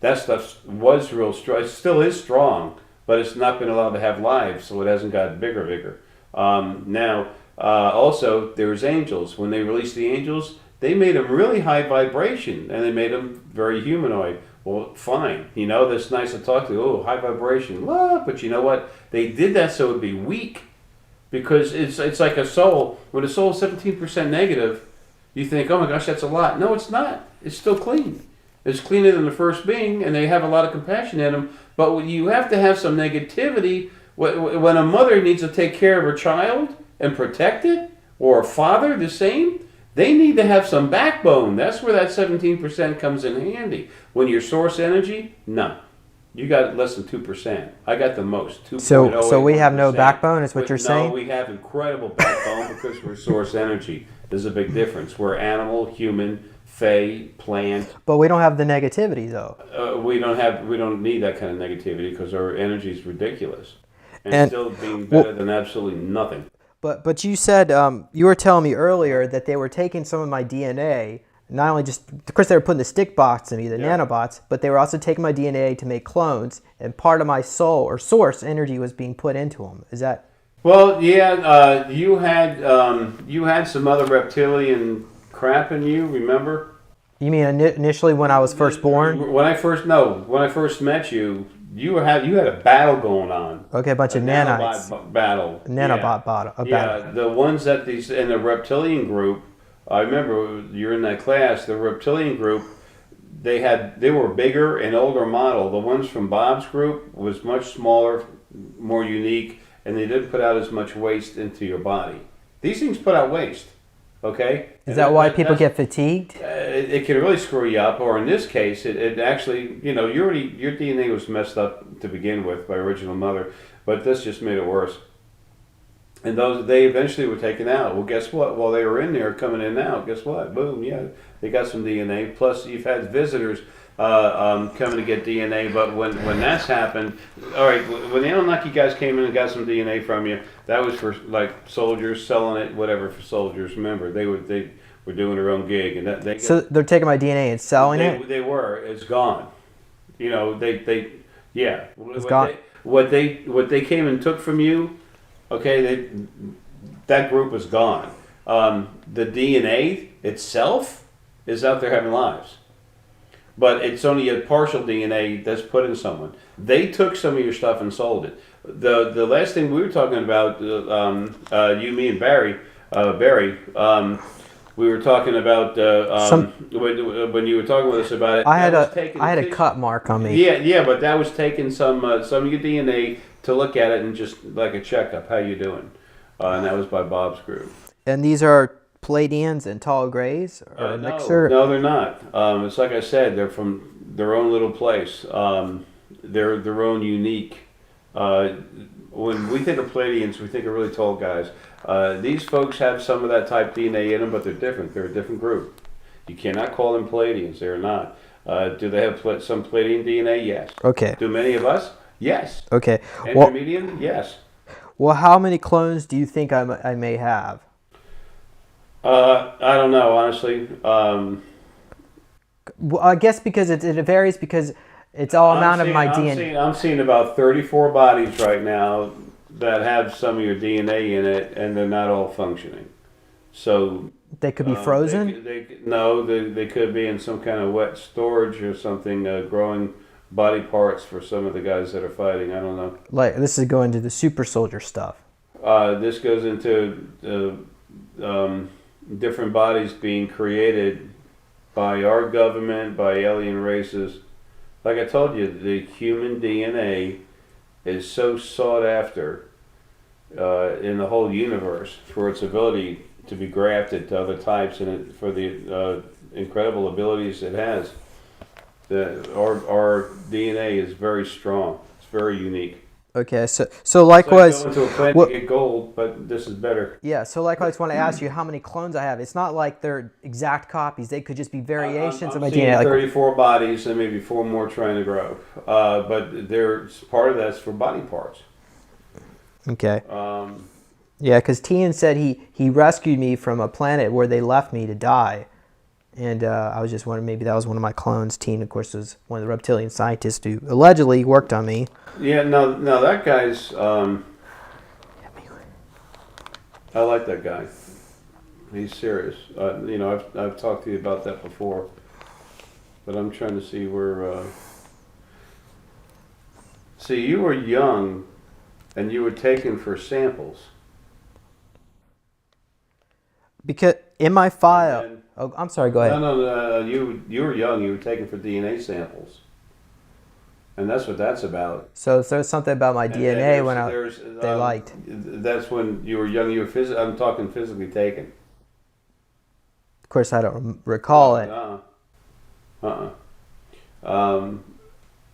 That stuff was real strong. It still is strong, but it's not been allowed to have lives, so it hasn't gotten bigger. Now, also, there's angels. When they released the angels, they made them really high vibration, and they made them very humanoid. Well, fine. You know, that's nice to talk to. Oh, high vibration. But you know what? They did that so it would be weak. Because it's like a soul. When a soul is 17% negative, you think, oh my gosh, that's a lot. No, it's not. It's still clean. It's cleaner than the first being, and they have a lot of compassion in them. But you have to have some negativity. When a mother needs to take care of her child and protect it, or a father, the same, they need to have some backbone. That's where that 17% comes in handy. When your source energy, no. You got less than 2%. I got the most. 2.08%. So we have no backbone, is what you're saying? No, we have incredible backbone because we're source energy. There's a big difference. We're animal, human, fey, plant. But we don't have the negativity, though. We don't need that kind of negativity because our energy is ridiculous. And still being better than absolutely nothing. But you said, you were telling me earlier that they were taking some of my DNA, not only just, of course they were putting the stick bots in me, the nanobots, but they were also taking my DNA to make clones, and part of my soul or source energy was being put into them. Is that? Well, yeah, you had some other reptilian crap in you, remember? You mean initially when I was first born? When I first met you, you had a battle going on. Okay, a bunch of nanites. Battle. Nanobot battle. Yeah, the ones that these in the reptilian group. I remember you're in that class. The reptilian group, they were bigger and older model. The ones from Bob's group was much smaller, more unique, and they didn't put out as much waste into your body. These things put out waste. Okay. Is that why people get fatigued? It can really screw you up, or in this case, it actually, you know, your DNA was messed up to begin with by original mother, but this just made it worse. And they eventually were taken out. Well, guess what? While they were in there, coming in and out, guess what? Boom, yeah, they got some DNA. Plus, you've had visitors coming to get DNA. But when that's happened, all right, when the Anunnaki guys came in and got some DNA from you, that was for like soldiers selling it, whatever for soldiers. Remember, they were doing their own gig, and so they're taking my DNA and selling it. They were. It's gone. You know, yeah. It's gone. What they came and took from you. Okay, that group is gone. The DNA itself is out there having lives. But it's only a partial DNA that's put in someone. They took some of your stuff and sold it. The last thing we were talking about, you, me, and Barry, we were talking about when you were talking with us about it. I had a cut mark on me. Yeah, but that was taking some of your DNA to look at it and just like a checkup, how you doing? And that was by Bob's group. And these are Palladians and tall grays, or a mixture? No, they're not. It's like I said, they're from their own little place. They're their own unique. When we think of Palladians, we think of really tall guys. These folks have some of that type DNA in them, but they're different. They're a different group. You cannot call them Palladians. They're not. Do they have some Palladian DNA? Yes. Okay. Do many of us? Yes. Okay. Intermediate? Yes. Well, how many clones do you think I may have? I don't know, honestly. Well, I guess because it varies because it's all amount of my DNA. I'm seeing about 34 bodies right now that have some of your DNA in it, and they're not all functioning. So they could be frozen? They could be in some kind of wet storage or something, growing body parts for some of the guys that are fighting. I don't know. Like this is going to the super soldier stuff. This goes into different bodies being created by our government, by alien races. Like I told you, the human DNA is so sought after in the whole universe for its ability to be grafted to other types and for the incredible abilities it has. Our DNA is very strong. It's very unique. Okay, so likewise, go into a plant to get gold, but this is better. Yeah, so likewise, want to ask you how many clones I have. It's not like they're exact copies. They could just be variations of my DNA. 34 bodies and maybe 4 more trying to grow. But there's part of that's for body parts. Okay. Yeah, because Tian said he rescued me from a planet where they left me to die. And I was just wondering, maybe that was one of my clones. Tian, of course, was one of the reptilian scientists who allegedly worked on me. Yeah, no, that guy's. I like that guy. He's serious. I've talked to you about that before, but I'm trying to see where. See, you were young, and you were taken for samples. Because in my file, And- oh, I'm sorry. Go ahead. No. You were young. You were taken for DNA samples, and that's what that's about. So there's something about my DNA when they liked. That's when you were young. You were I'm talking physically taken. Of course, I don't recall it.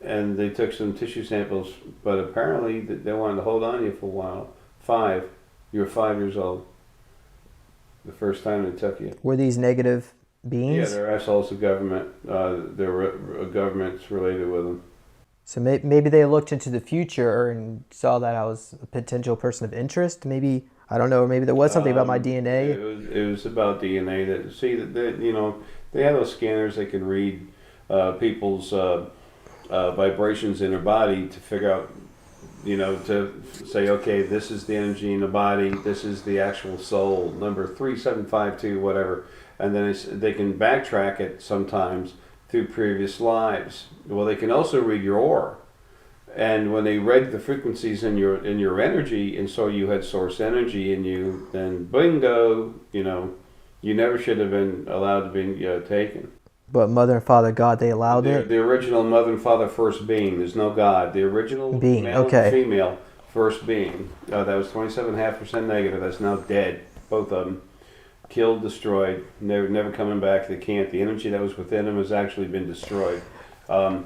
And they took some tissue samples, but apparently they wanted to hold on to you for a while. You were 5 years old. The first time they took you. Were these negative beings? Yeah, they're assholes of government. There were governments related with them. So maybe they looked into the future and saw that I was a potential person of interest. Maybe, I don't know, or maybe there was something about my DNA. It was about DNA. They have those scanners. They can read people's vibrations in their body to figure out, to say, okay, this is the energy in the body. This is the actual soul, number 3752, whatever. And then they can backtrack it sometimes through previous lives. Well, they can also read your aura. And when they read the frequencies in your energy, and so you had source energy in you, then bingo, you never should have been allowed to be taken. But Mother and Father God, they allowed it? The original Mother and Father first being. There's no God. The original being, male okay. and female first being. That was 27.5% negative. That's now dead. Both of them. Killed, destroyed. Never coming back. They can't. The energy that was within them has actually been destroyed. They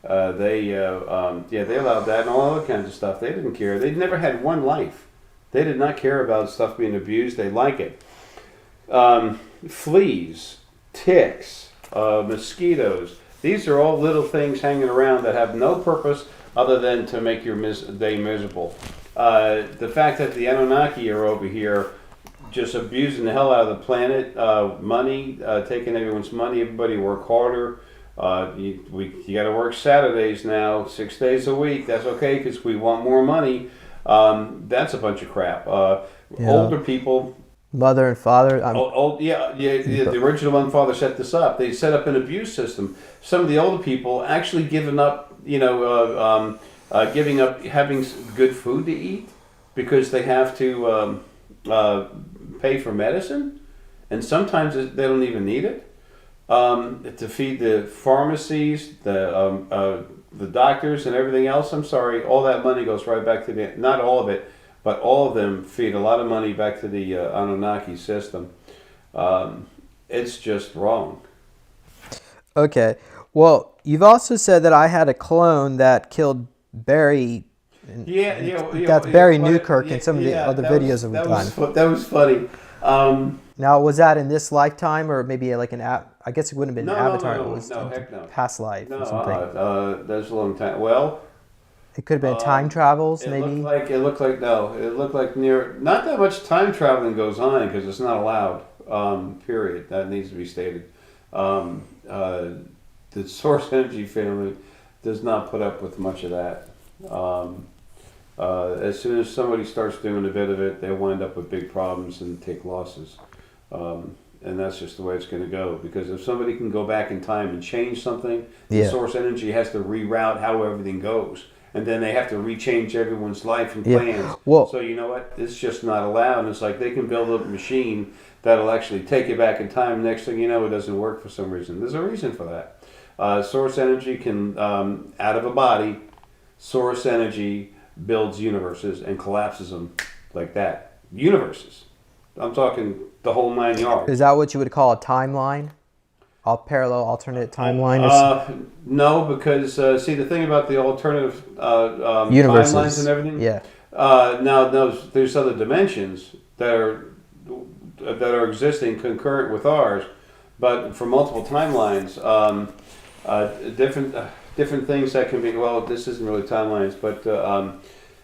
allowed that and all other kinds of stuff. They didn't care. They never had one life. They did not care about stuff being abused. They like it. Fleas, ticks, mosquitoes. These are all little things hanging around that have no purpose other than to make your day miserable. The fact that the Anunnaki are over here just abusing the hell out of the planet, money, taking everyone's money, everybody work harder. You got to work Saturdays now, 6 days a week. That's okay because we want more money. That's a bunch of crap. Older people. Mother and Father. The original Mother and Father set this up. They set up an abuse system. Some of the older people actually giving up, giving up having good food to eat because they have to pay for medicine, and sometimes they don't even need it. To feed the pharmacies, the doctors, and everything else. I'm sorry, all that money goes right back to not all of it, but all of them feed a lot of money back to the Anunnaki system. It's just wrong. Okay. Well, you've also said that I had a clone that killed Barry. That's Barry Newkirk in some of the other videos we've done. That was funny. Now, was that in this lifetime, or maybe like I guess it wouldn't have been an avatar. It was heck no. past life or something. That's a long time. Well, it could have been time travels, maybe. It looked like not that much time traveling goes on because it's not allowed. Period. That needs to be stated. The source energy family does not put up with much of that. As soon as somebody starts doing a bit of it, they wind up with big problems and take losses. And that's just the way it's going to go. Because if somebody can go back in time and change something, the source energy has to reroute how everything goes. And then they have to rechange everyone's life and plans. Well, so you know what? It's just not allowed. And it's like they can build up a machine that'll actually take you back in time. Next thing you know, it doesn't work for some reason. There's a reason for that. Source energy can, out of a body, source energy builds universes and collapses them like that. Universes. I'm talking the whole 9 yards. Is that what you would call a timeline? A parallel alternate timeline? No, because see the thing about the alternative universes timelines and everything. Yeah. Now there's other dimensions that are existing concurrent with ours, but for multiple timelines, different things that can be. Well, this isn't really timelines, but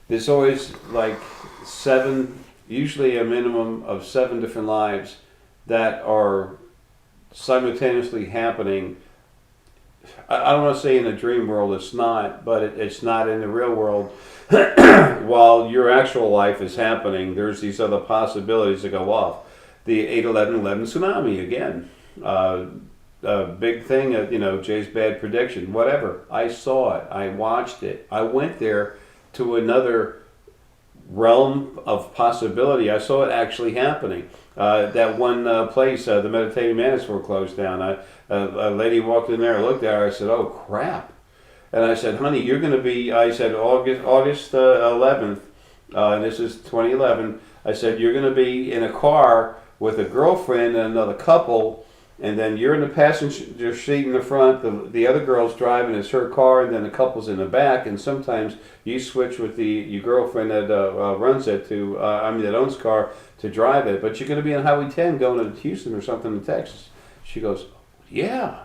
there's always like 7 usually a minimum of 7 different lives that are simultaneously happening. I don't want to say in the dream world it's not, but it's not in the real world. While your actual life is happening, there's these other possibilities that go off. The 8/11/11 tsunami again. A big thing, Jay's bad prediction, whatever. I saw it. I watched it. I went there to another realm of possibility. I saw it actually happening. That one place, the Meditating Mantis were closed down. A lady walked in there, I looked at her, I said, oh crap. And I said, honey, you're going to be, I said, August 11th, and this is 2011, I said, you're going to be in a car with a girlfriend and another couple, and then you're in the passenger seat in the front, the other girl's driving, it's her car, and then the couple's in the back, and sometimes you switch with your girlfriend that runs it that owns the car to drive it, but you're going to be on Highway 10 going to Houston or something in Texas. She goes, yeah.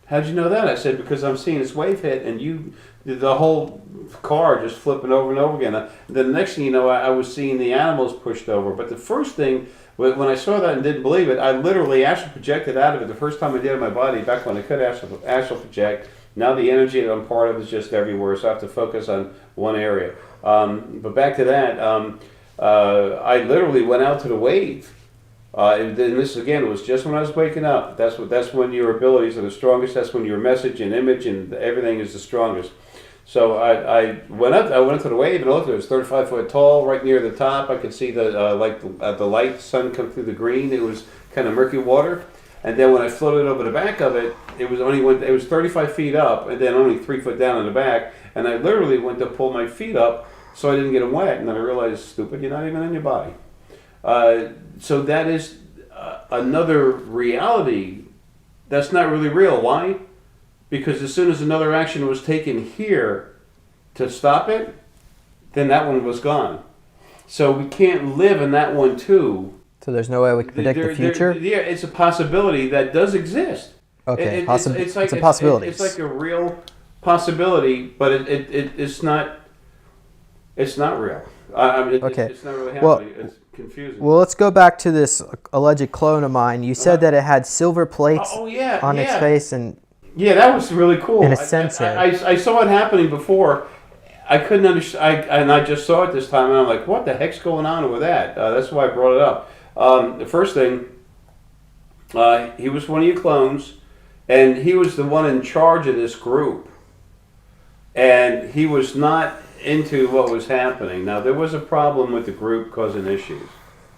How'd you know that? I said, because I'm seeing this wave hit and the whole car just flipping over and over again. Then the next thing you know, I was seeing the animals pushed over. But the first thing, when I saw that and didn't believe it, I literally astral projected out of it. The first time I did it in my body, back when I could astral project, now the energy that I'm part of is just everywhere, so I have to focus on one area. But back to that, I literally went out to the wave. And this again was just when I was waking up. That's when your abilities are the strongest. That's when your message and image and everything is the strongest. So I went up to the wave and I looked at it. It was 35 foot tall, right near the top. I could see the light sun come through the green. It was kind of murky water. And then when I floated over the back of it, it was 35 feet up and then only 3 foot down in the back. And I literally went to pull my feet up so I didn't get them wet. And then I realized, stupid, you're not even in your body. So that is another reality that's not really real. Why? Because as soon as another action was taken here to stop it, then that one was gone. So we can't live in that one too. So there's no way we can predict the future? Yeah, it's a possibility that does exist. Okay, it's a possibility. It's like a real possibility, but it's not real. Okay. It's not really happening. Well, it's confusing. Well, let's go back to this alleged clone of mine. You said that it had silver plates on its face and... Yeah, that was really cool. And a sensor. I saw it happening before. I couldn't understand, and I just saw it this time, and I'm like, what the heck's going on with that? That's why I brought it up. The first thing, he was one of your clones, and he was the one in charge of this group. And he was not into what was happening. Now, there was a problem with the group causing issues.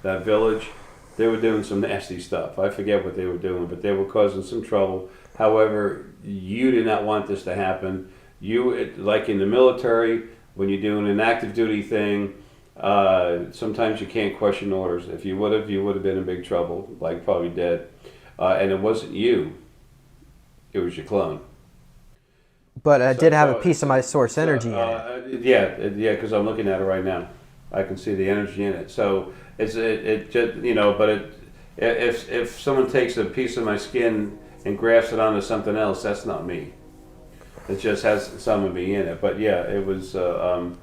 That village, they were doing some nasty stuff. I forget what they were doing, but they were causing some trouble. However, you did not want this to happen. You, like in the military, when you're doing an active duty thing, sometimes you can't question orders. If you would have been in big trouble, like probably dead. And it wasn't you. It was your clone. But I did have a piece of my source energy in it. Yeah, because I'm looking at it right now. I can see the energy in it. So it just, but if someone takes a piece of my skin and grafts it onto something else, that's not me. It just has some of me in it. But yeah, it was a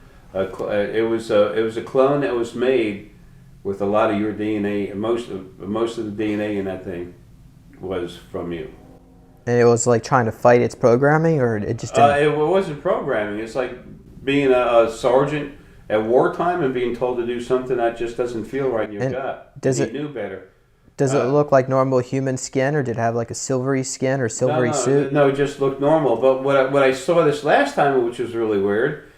clone that was made with a lot of your DNA. Most of the DNA in that thing was from you. And it was like trying to fight its programming, or it just didn't? It wasn't programming. It's like being a sergeant at wartime and being told to do something that just doesn't feel right in your gut. You knew better. Does it look like normal human skin, or did it have like a silvery skin or silvery suit? No, it just looked normal. But what I saw this last time, which was really weird,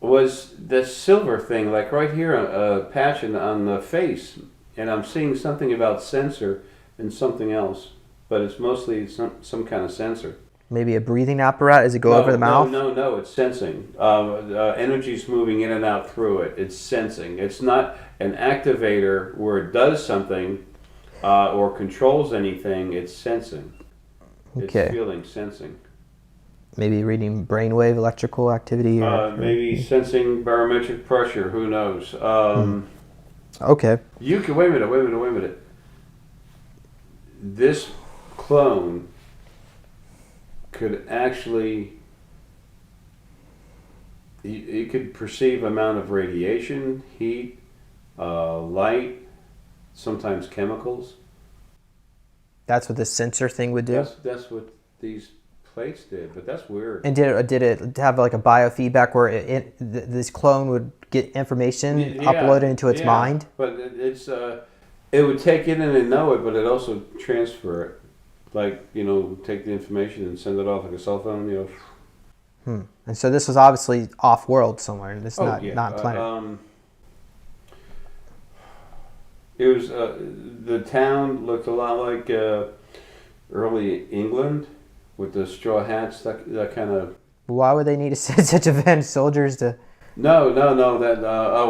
was this silver thing, like right here, a patch on the face. And I'm seeing something about sensor and something else. But it's mostly some kind of sensor. Maybe a breathing apparatus? Does it go over the mouth? No, it's sensing. Energy's moving in and out through it. It's sensing. It's not an activator where it does something or controls anything. It's sensing. Okay. It's feeling, sensing. Maybe reading brainwave electrical activity? Maybe sensing barometric pressure. Who knows? Okay. You can... Wait a minute. This clone could actually, it could perceive amount of radiation, heat, light, sometimes chemicals. That's what the sensor thing would do. That's what these plates did, but that's weird. And did it have like a biofeedback where this clone would get information uploaded into its mind? But it would take it in and know it, but it also transfer it. Like, take the information and send it off like a cell phone, And so this was obviously off-world somewhere. This is not planet. It was the town looked a lot like early England with the straw hats. That kind of. Why would they need to send such advanced soldiers to? No.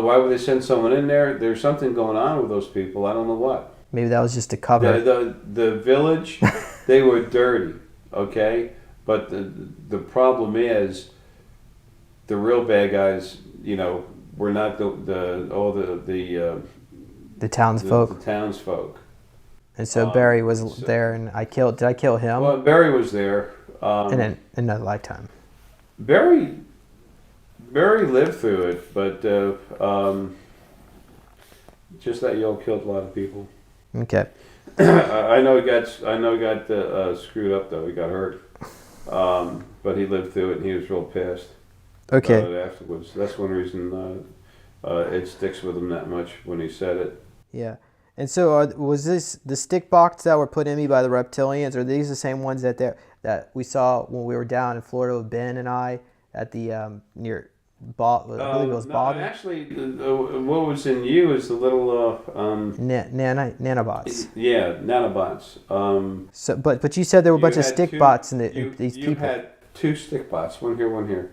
Why would they send someone in there? There's something going on with those people. I don't know what. Maybe that was just to cover. The village, they were dirty. Okay, but the problem is, the real bad guys, were not the townsfolk. The townsfolk. And so Barry was there, and did I kill him? Well, Barry was there. In another lifetime. Barry lived through it, but just that Yale killed a lot of people. Okay. I know he got screwed up though. He got hurt, but he lived through it, and he was real pissed. Okay. About it afterwards. That's one reason it sticks with him that much when he said it. Yeah. And so was this the stick box that were put in me by the reptilians? Are these the same ones that we saw when we were down in Florida with Ben and I at the near I believe it was Bob? Actually, what was in you is the little nanobots. Yeah, nanobots. So, but you said there were a bunch of stick bots in these people. You had 2 stick bots, one here,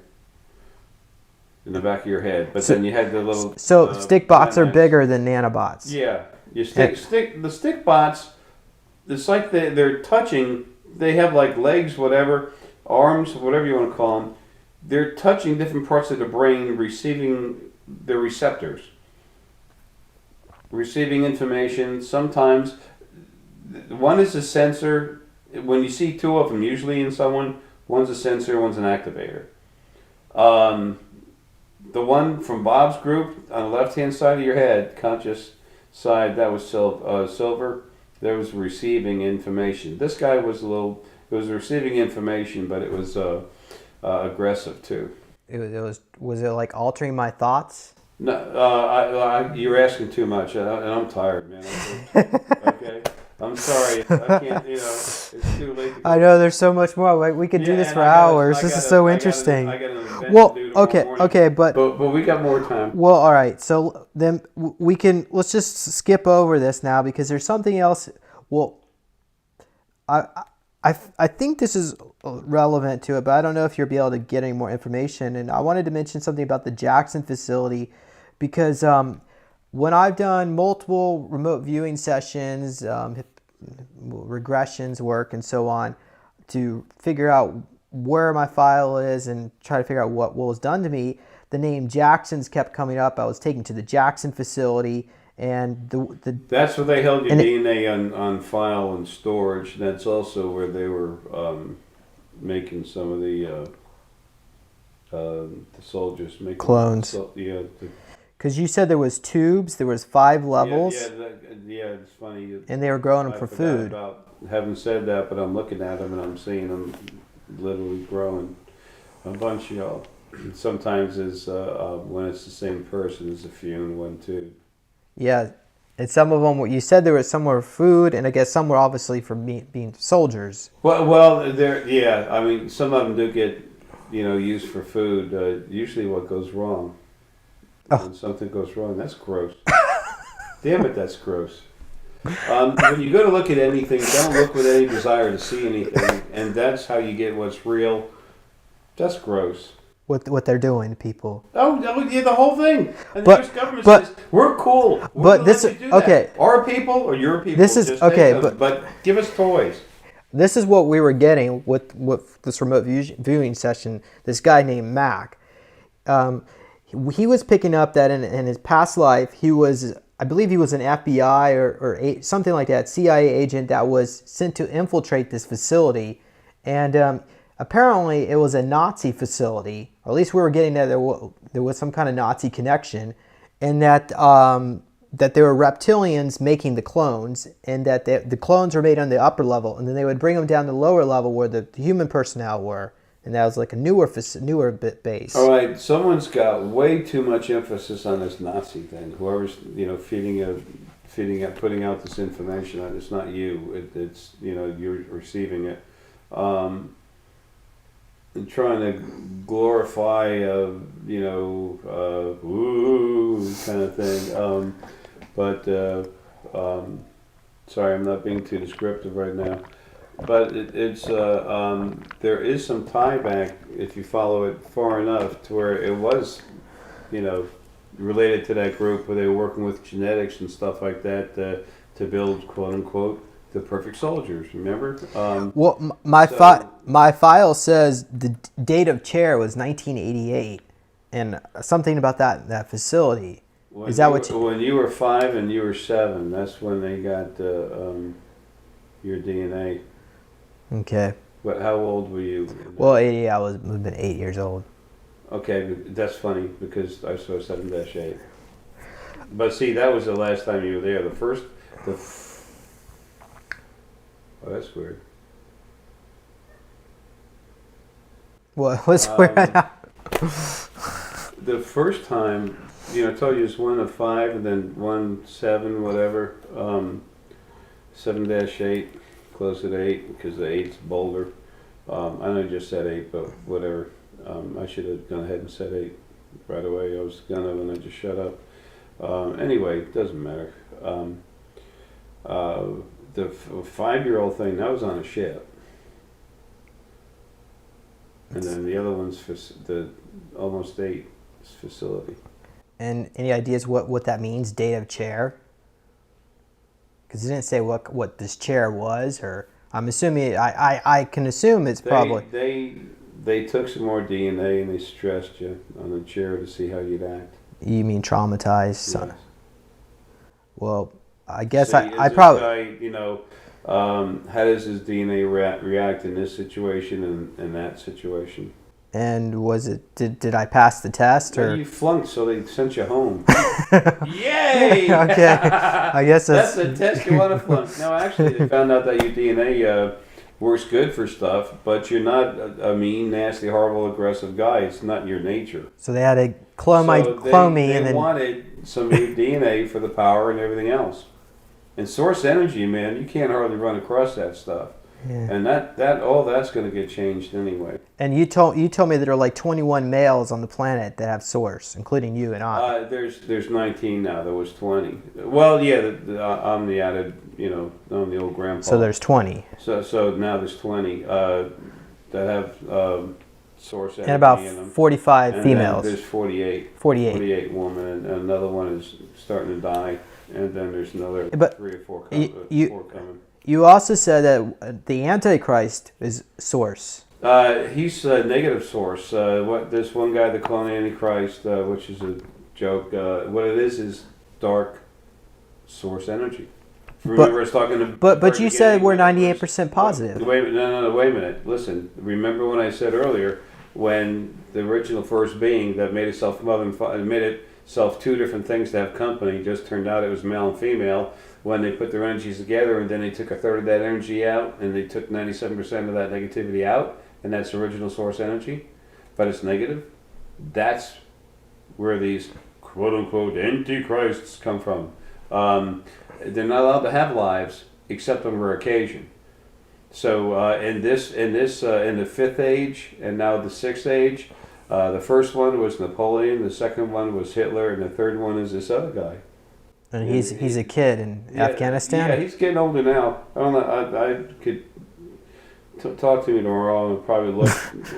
in the back of your head. But then you had the little. So stick bots are bigger than nanobots. Yeah, the stick bots. It's like they're touching. They have like legs, whatever, arms, whatever you want to call them. They're touching different parts of the brain, receiving the receptors, receiving information. Sometimes one is a sensor. When you see 2 of them, usually in someone, one's a sensor, one's an activator. The one from Bob's group on the left-hand side of your head, conscious side, that was silver. That was receiving information. This guy was receiving information, but it was aggressive too. Was it like altering my thoughts? No, you're asking too much, and I'm tired, man. Okay, I'm sorry. I can't. It's too late. I know there's so much more. We could do this for hours. This is so interesting. Well, okay, but we got more time. Well, all right. So then let's just skip over this now because there's something else. Well, I think this is relevant to it, but I don't know if you'll be able to get any more information. And I wanted to mention something about the Jackson facility because when I've done multiple remote viewing sessions, regressions work and so on to figure out where my file is and try to figure out what was done to me, the name Jackson's kept coming up. I was taken to the Jackson facility. And that's where they held your DNA on file and storage. That's also where they were making some of the soldiers making clones. Because you said there was tubes. There was 5 levels. Yeah, it's funny. And they were growing them for food. Having said that, but I'm looking at them and I'm seeing them literally growing. A bunch, Sometimes is when it's the same person, there's a few in one tube. Yeah, and some of them, you said there was some were food, and I guess some were obviously for being soldiers. Well, I mean, some of them do get, used for food. Usually, what goes wrong? When something goes wrong, that's gross. Damn it, that's gross. When you go to look at anything, don't look with any desire to see anything, and that's how you get what's real. That's gross. What they're doing to people. Oh, yeah, the whole thing. And the U.S. government says, we're cool. But this is, okay. Our people or your people. This is, okay, but give us toys. This is what we were getting with this remote viewing session. This guy named Mac. He was picking up that in his past life, I believe he was an FBI or something like that, CIA agent that was sent to infiltrate this facility. And apparently it was a Nazi facility, or at least we were getting that there was some kind of Nazi connection, and that that there were reptilians making the clones, and that the clones were made on the upper level, and then they would bring them down to the lower level where the human personnel were, and that was like a newer base. All right, someone's got way too much emphasis on this Nazi thing. Whoever's putting out this information, it's not you. It's you're receiving it, and trying to glorify woo kind of thing. Sorry, I'm not being too descriptive right now. But there is some tie back if you follow it far enough to where it was, related to that group where they were working with genetics and stuff like that to build, quote unquote, the perfect soldiers. Remember? My file says the date of chair was 1988, and something about that facility. Is that when you were 5 and you were 7? That's when they got your DNA. Okay. But how old were you? Well, 80. I would have been 8 years old. Okay, that's funny because I saw 7-8. But see, that was the last time you were there. Oh, that's weird. What's weird? The first time, I told you it's 1 of 5 and then 1, 7, whatever. 7-8, close at 8 because the 8's bolder. I know you just said 8, but whatever. I should have gone ahead and said 8 right away. I was gonna, and I just shut up. Anyway, it doesn't matter. The 5-year-old thing, that was on a ship. And then the other one's the almost 8 facility. And any ideas what that means, date of chair? Because it didn't say what this chair was, or I'm assuming, I can assume it's probably... They took some more DNA and they stressed you on the chair to see how you'd act. You mean traumatized? Yes. Well, I guess See, I probably... Guy, how does his DNA react in this situation and in that situation? And was it, did I pass the test? Or? Well, you flunked, so they sent you home. Yay! Okay, I guess that's the test you want to flunk. No, actually, they found out that your DNA works good for stuff, but you're not a mean, nasty, horrible, aggressive guy. It's not your nature. So they had to clone me, and then... They wanted some of your DNA for the power and everything else. And source energy, man, you can't hardly run across that stuff. Yeah. And all that's going to get changed anyway. And you told me there are like 21 males on the planet that have source, including you and I. There's 19 now. There was 20. Well, yeah, I'm the added, I'm the old grandpa. So there's 20. So now there's 20 that have source energy. And about in them. 45 and females. There's 48. 48 women, and another one is starting to die, and then there's another 3 or 4 coming. You also said that the Antichrist is source. He's a negative source. This one guy, the clone Antichrist, which is a joke. What it is dark source energy. Remember us talking to... But you said we're 98% positive. Wait a minute. Listen, remember when I said earlier, when the original first being that made itself mother and father, made itself 2 different things to have company, just turned out it was male and female, when they put their energies together and then they took a third of that energy out and they took 97% of that negativity out, and that's original source energy, but it's negative. That's where these quote-unquote antichrists come from. They're not allowed to have lives except on rare occasion. So in the 5th age and now the 6th age, the first one was Napoleon, the second one was Hitler, and the third one is this other guy. And he's a kid in Afghanistan? Yeah, he's getting older now. I don't know. I could talk to me tomorrow and probably look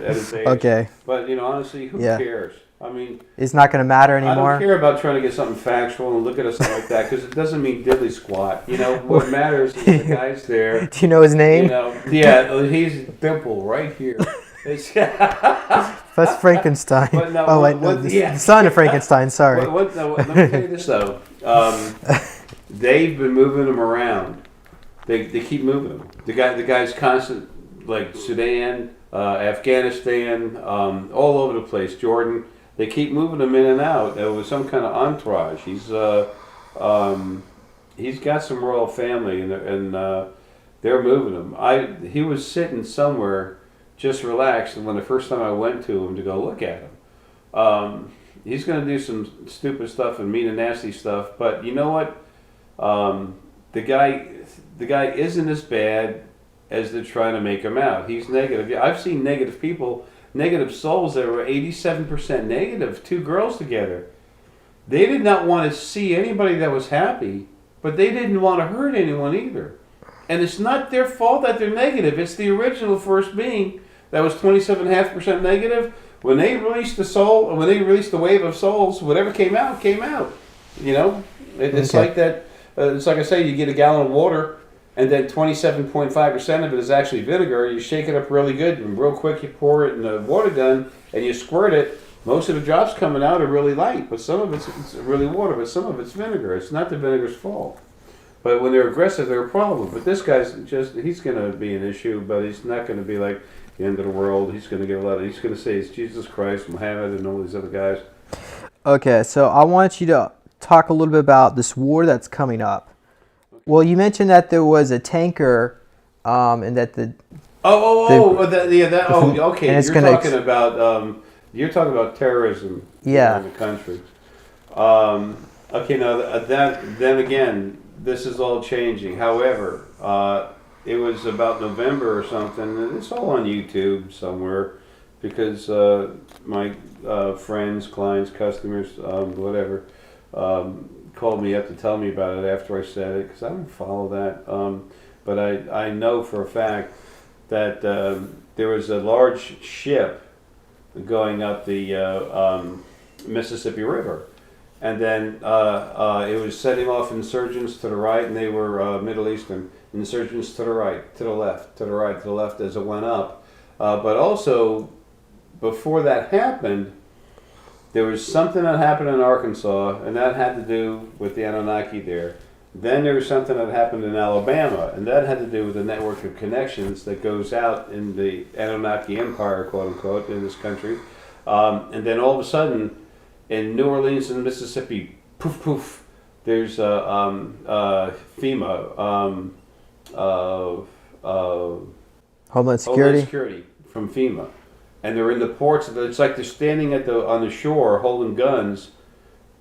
at his age. Okay. But, honestly, who cares? I mean... It's not going to matter anymore? I don't care about trying to get something factual and look at us like that, because it doesn't mean diddly squat. What matters is the guy's there. Do you know his name? He's Dimple right here. That's Frankenstein. The son of Frankenstein, sorry. Let me tell you this, though. They've been moving them around. They keep moving them. The guy's constant, like Sudan, Afghanistan, all over the place, Jordan. They keep moving them in and out with some kind of entourage. He's He's got some royal family, and they're moving him. He was sitting somewhere, just relaxed, and when the first time I went to him to go look at him, he's going to do some stupid stuff and mean and nasty stuff. But you know what? The guy isn't as bad as they're trying to make him out. He's negative. Yeah, I've seen negative people, negative souls that were 87% negative. Two girls together. They did not want to see anybody that was happy, but they didn't want to hurt anyone either. And it's not their fault that they're negative. It's the original first being that was 27.5% negative. When they released the soul, when they released the wave of souls, whatever came out, came out. You know, it's like that. It's like I say, you get a gallon of water, and then 27.5% of it is actually vinegar. You shake it up really good, and real quick you pour it in the water gun, and you squirt it. Most of the drops coming out are really light, but some of it's really water, but some of it's vinegar. It's not the vinegar's fault. But when they're aggressive, they're a problem. But this guy's he's going to be an issue, but he's not going to be like the end of the world. He's going to get he's going to say it's Jesus Christ, Muhammad, and all these other guys. Okay, so I want you to talk a little bit about this war that's coming up. Well, you mentioned that there was a tanker, and that the okay. And it's You're talking about terrorism in the country. Okay, now then again, this is all changing. However, it was about November or something, and it's all on YouTube somewhere, because my friends, clients, customers, whatever, called me up to tell me about it after I said it, because I don't follow that. But I know for a fact that there was a large ship going up the Mississippi River. And then it was setting off insurgents to the right, and they were Middle Eastern insurgents to the right, to the left, to the right, to the left as it went up. But also, before that happened, there was something that happened in Arkansas, and that had to do with the Anunnaki there. Then there was something that happened in Alabama, and that had to do with the network of connections that goes out in the Anunnaki Empire, quote unquote, in this country. And then all of a sudden, in New Orleans and Mississippi, poof, poof, there's FEMA, Homeland Security from FEMA. And they're in the ports. It's like they're standing on the shore holding guns,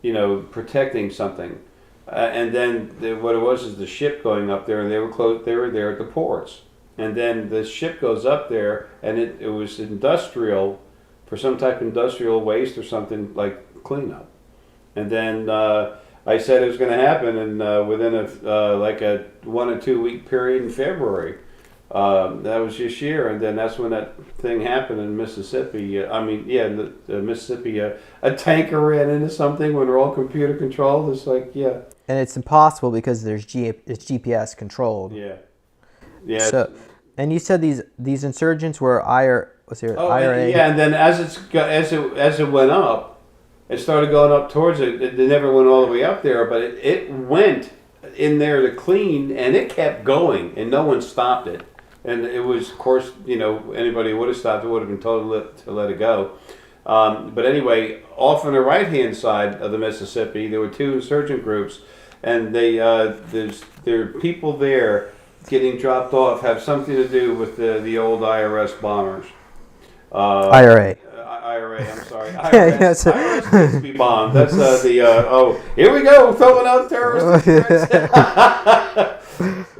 protecting something. And then what it was is the ship going up there, and they were there at the ports. And then the ship goes up there, and it was industrial, for some type of industrial waste or something like cleanup. And then I said it was going to happen, and within a 1 or 2 week period in February. That was this year, and then that's when that thing happened in Mississippi. Mississippi, a tanker ran into something when they're all computer controlled. It's like, yeah. And it's impossible because it's GPS controlled. Yeah. So, and you said these insurgents were IRA. And then as it went up, it started going up towards it. It never went all the way up there, but it went in there to clean, and it kept going, and no one stopped it. And it was, of course, anybody who would have stopped it would have been told to let it go. But anyway, off on the right-hand side of the Mississippi, there were two insurgent groups, and there are people there getting dropped off have something to do with the old IRS bombers. IRA, I'm sorry. IRS needs to be bombed. That's here we go, throwing out terrorist threats.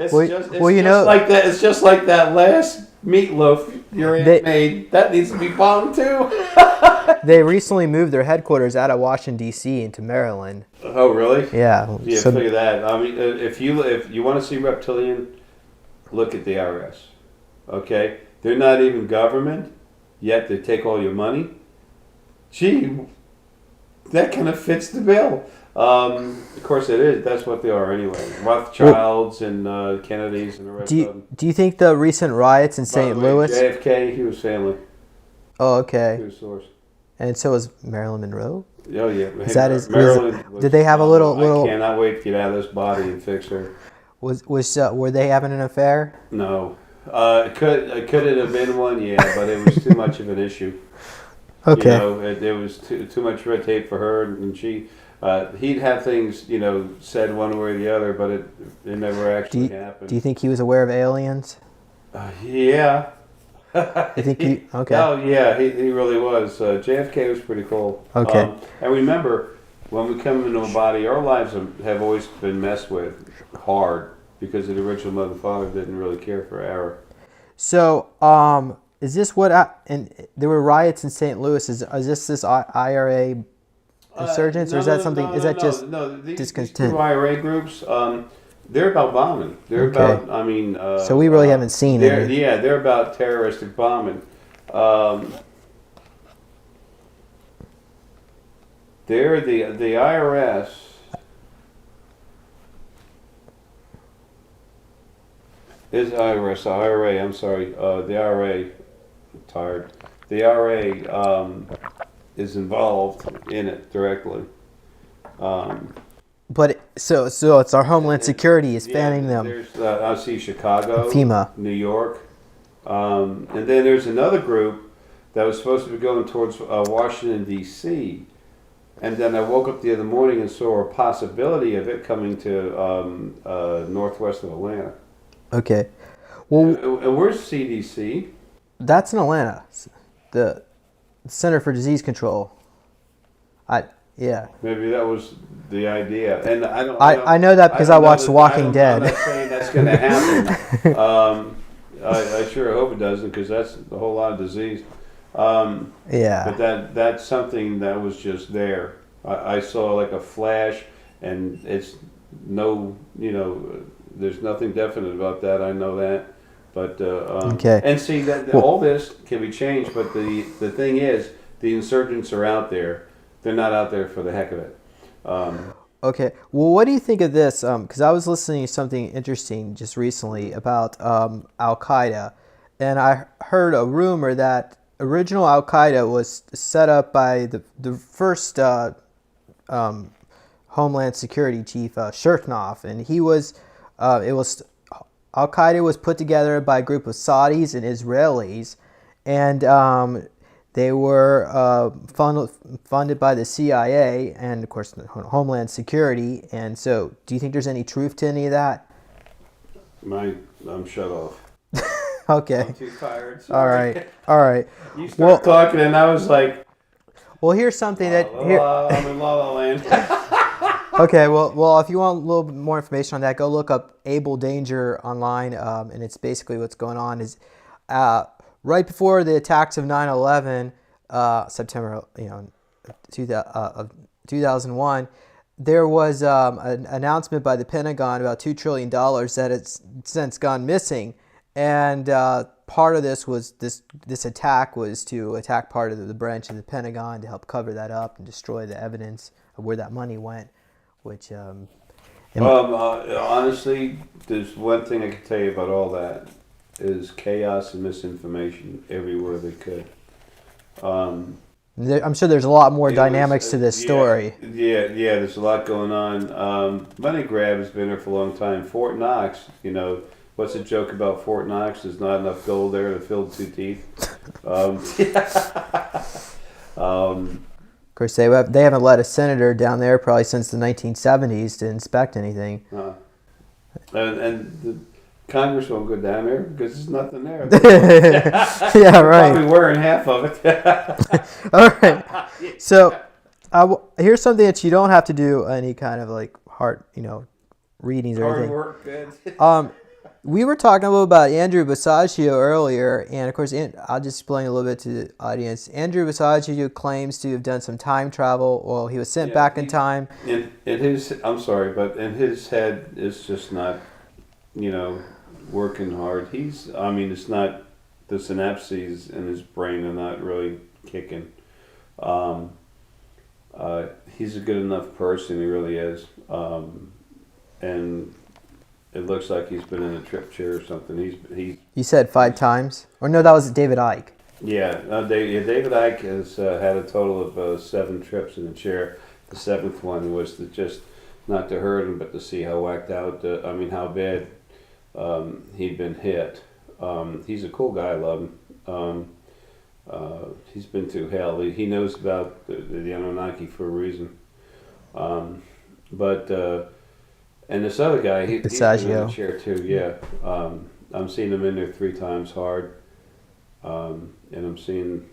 It's just like that last meatloaf your aunt made. That needs to be bombed too. They recently moved their headquarters out of Washington D.C. into Maryland. Oh, really? Yeah. Yeah, so, look at that. I mean, if you want to see reptilian, look at the IRS. Okay, they're not even government, yet they take all your money. Gee, that kind of fits the bill. Of course it is. That's what they are anyway. Rothschilds and Kennedys and the rest of them. Do you think the recent riots in St. Louis? JFK, he was family. Oh, okay. He was source. And so was Marilyn Monroe? Oh, yeah. Marilyn? Did they have a little? I cannot wait to get out of this body and fix her. Were they having an affair? No. Could it have been one? Yeah, but it was too much of an issue. Okay. It was too much red tape for her, and she He'd have things, said one way or the other, but it never actually happened. Do you think he was aware of aliens? Yeah. You think he? Okay. Oh yeah, he really was. JFK was pretty cool. Okay. And remember, when we come into a body, our lives have always been messed with hard because the original mother and father didn't really care for error. So, is this what? And there were riots in St. Louis. Is this IRA insurgents, or is that something? Is that just discontent? These two IRA groups. They're about bombing. They're Okay. about. I mean. So we really haven't seen it. Yeah, they're about terroristic bombing. They're the IRS. Is IRS IRA? I'm sorry. The IRA. Tired. The IRA is involved in it directly. But so it's our Homeland Security is fanning them. There's I see Chicago, FEMA, New York, and then there's another group that was supposed to be going towards Washington D.C. And then I woke up the other morning and saw a possibility of it coming to northwest of Atlanta. Okay. Well, and where's CDC? That's in Atlanta, the Center for Disease Control. Yeah. Maybe that was the idea, and I know that because I watched The Walking Dead. I'm not saying that's going to happen. I sure hope it doesn't, because that's a whole lot of disease. Yeah. But that's something that was just there. I saw like a flash, and it's there's nothing definite about that. I know that. But okay. And see that all this can be changed. But the thing is, the insurgents are out there. They're not out there for the heck of it. Okay. Well, what do you think of this? Because I was listening to something interesting just recently about Al Qaeda, and I heard a rumor that original Al Qaeda was set up by the first Homeland Security chief, Shirknoff, and he was Al Qaeda was put together by a group of Saudis and Israelis, and they were funded by the CIA and, of course, Homeland Security. And so, do you think there's any truth to any of that? I'm shut off. Okay. I'm too tired. Sorry. All right. You started talking, and I was like, well, here's something that I'm in La La Land. Okay, well, if you want a little bit more information on that, go look up Able Danger online, and it's basically what's going on is right before the attacks of 9/11, September, 2001, there was an announcement by the Pentagon about $2 trillion that it's since gone missing, and part of this was this attack was to attack part of the branch of the Pentagon to help cover that up and destroy the evidence of where that money went. Which, honestly, there's one thing I can tell you about all that is chaos and misinformation everywhere they could. I'm sure there's a lot more dynamics to this story. Yeah, there's a lot going on. Money grab has been there for a long time. Fort Knox, what's the joke about Fort Knox? There's not enough gold there to fill 2 teeth. Of course, they haven't let a senator down there probably since the 1970s to inspect anything. And the Congress won't go down there because there's nothing there. Yeah, right. Probably wearing half of it. All right. So here's something that you don't have to do any kind of like hard, readings or anything. Hard work, man. We were talking a little about Andrew Basiago earlier, and of course, I'll just explain a little bit to the audience. Andrew Basiago claims to have done some time travel. Well, he was sent back in time. I'm sorry, but in his head, it's just not, working hard. It's not, the synapses in his brain are not really kicking. He's a good enough person, he really is. And it looks like he's been in a trip chair or something. You said 5 times? Or no, that was David Icke. Yeah, David Icke has had a total of 7 trips in a chair. The 7th one was just not to hurt him, but to see how whacked out, how bad he'd been hit. He's a cool guy, I love him. He's been through hell. He knows about the Anunnaki for a reason. But and this other guy, he's been in Passaggio. the chair too. Yeah, I'm seeing him in there 3 times hard, and I'm seeing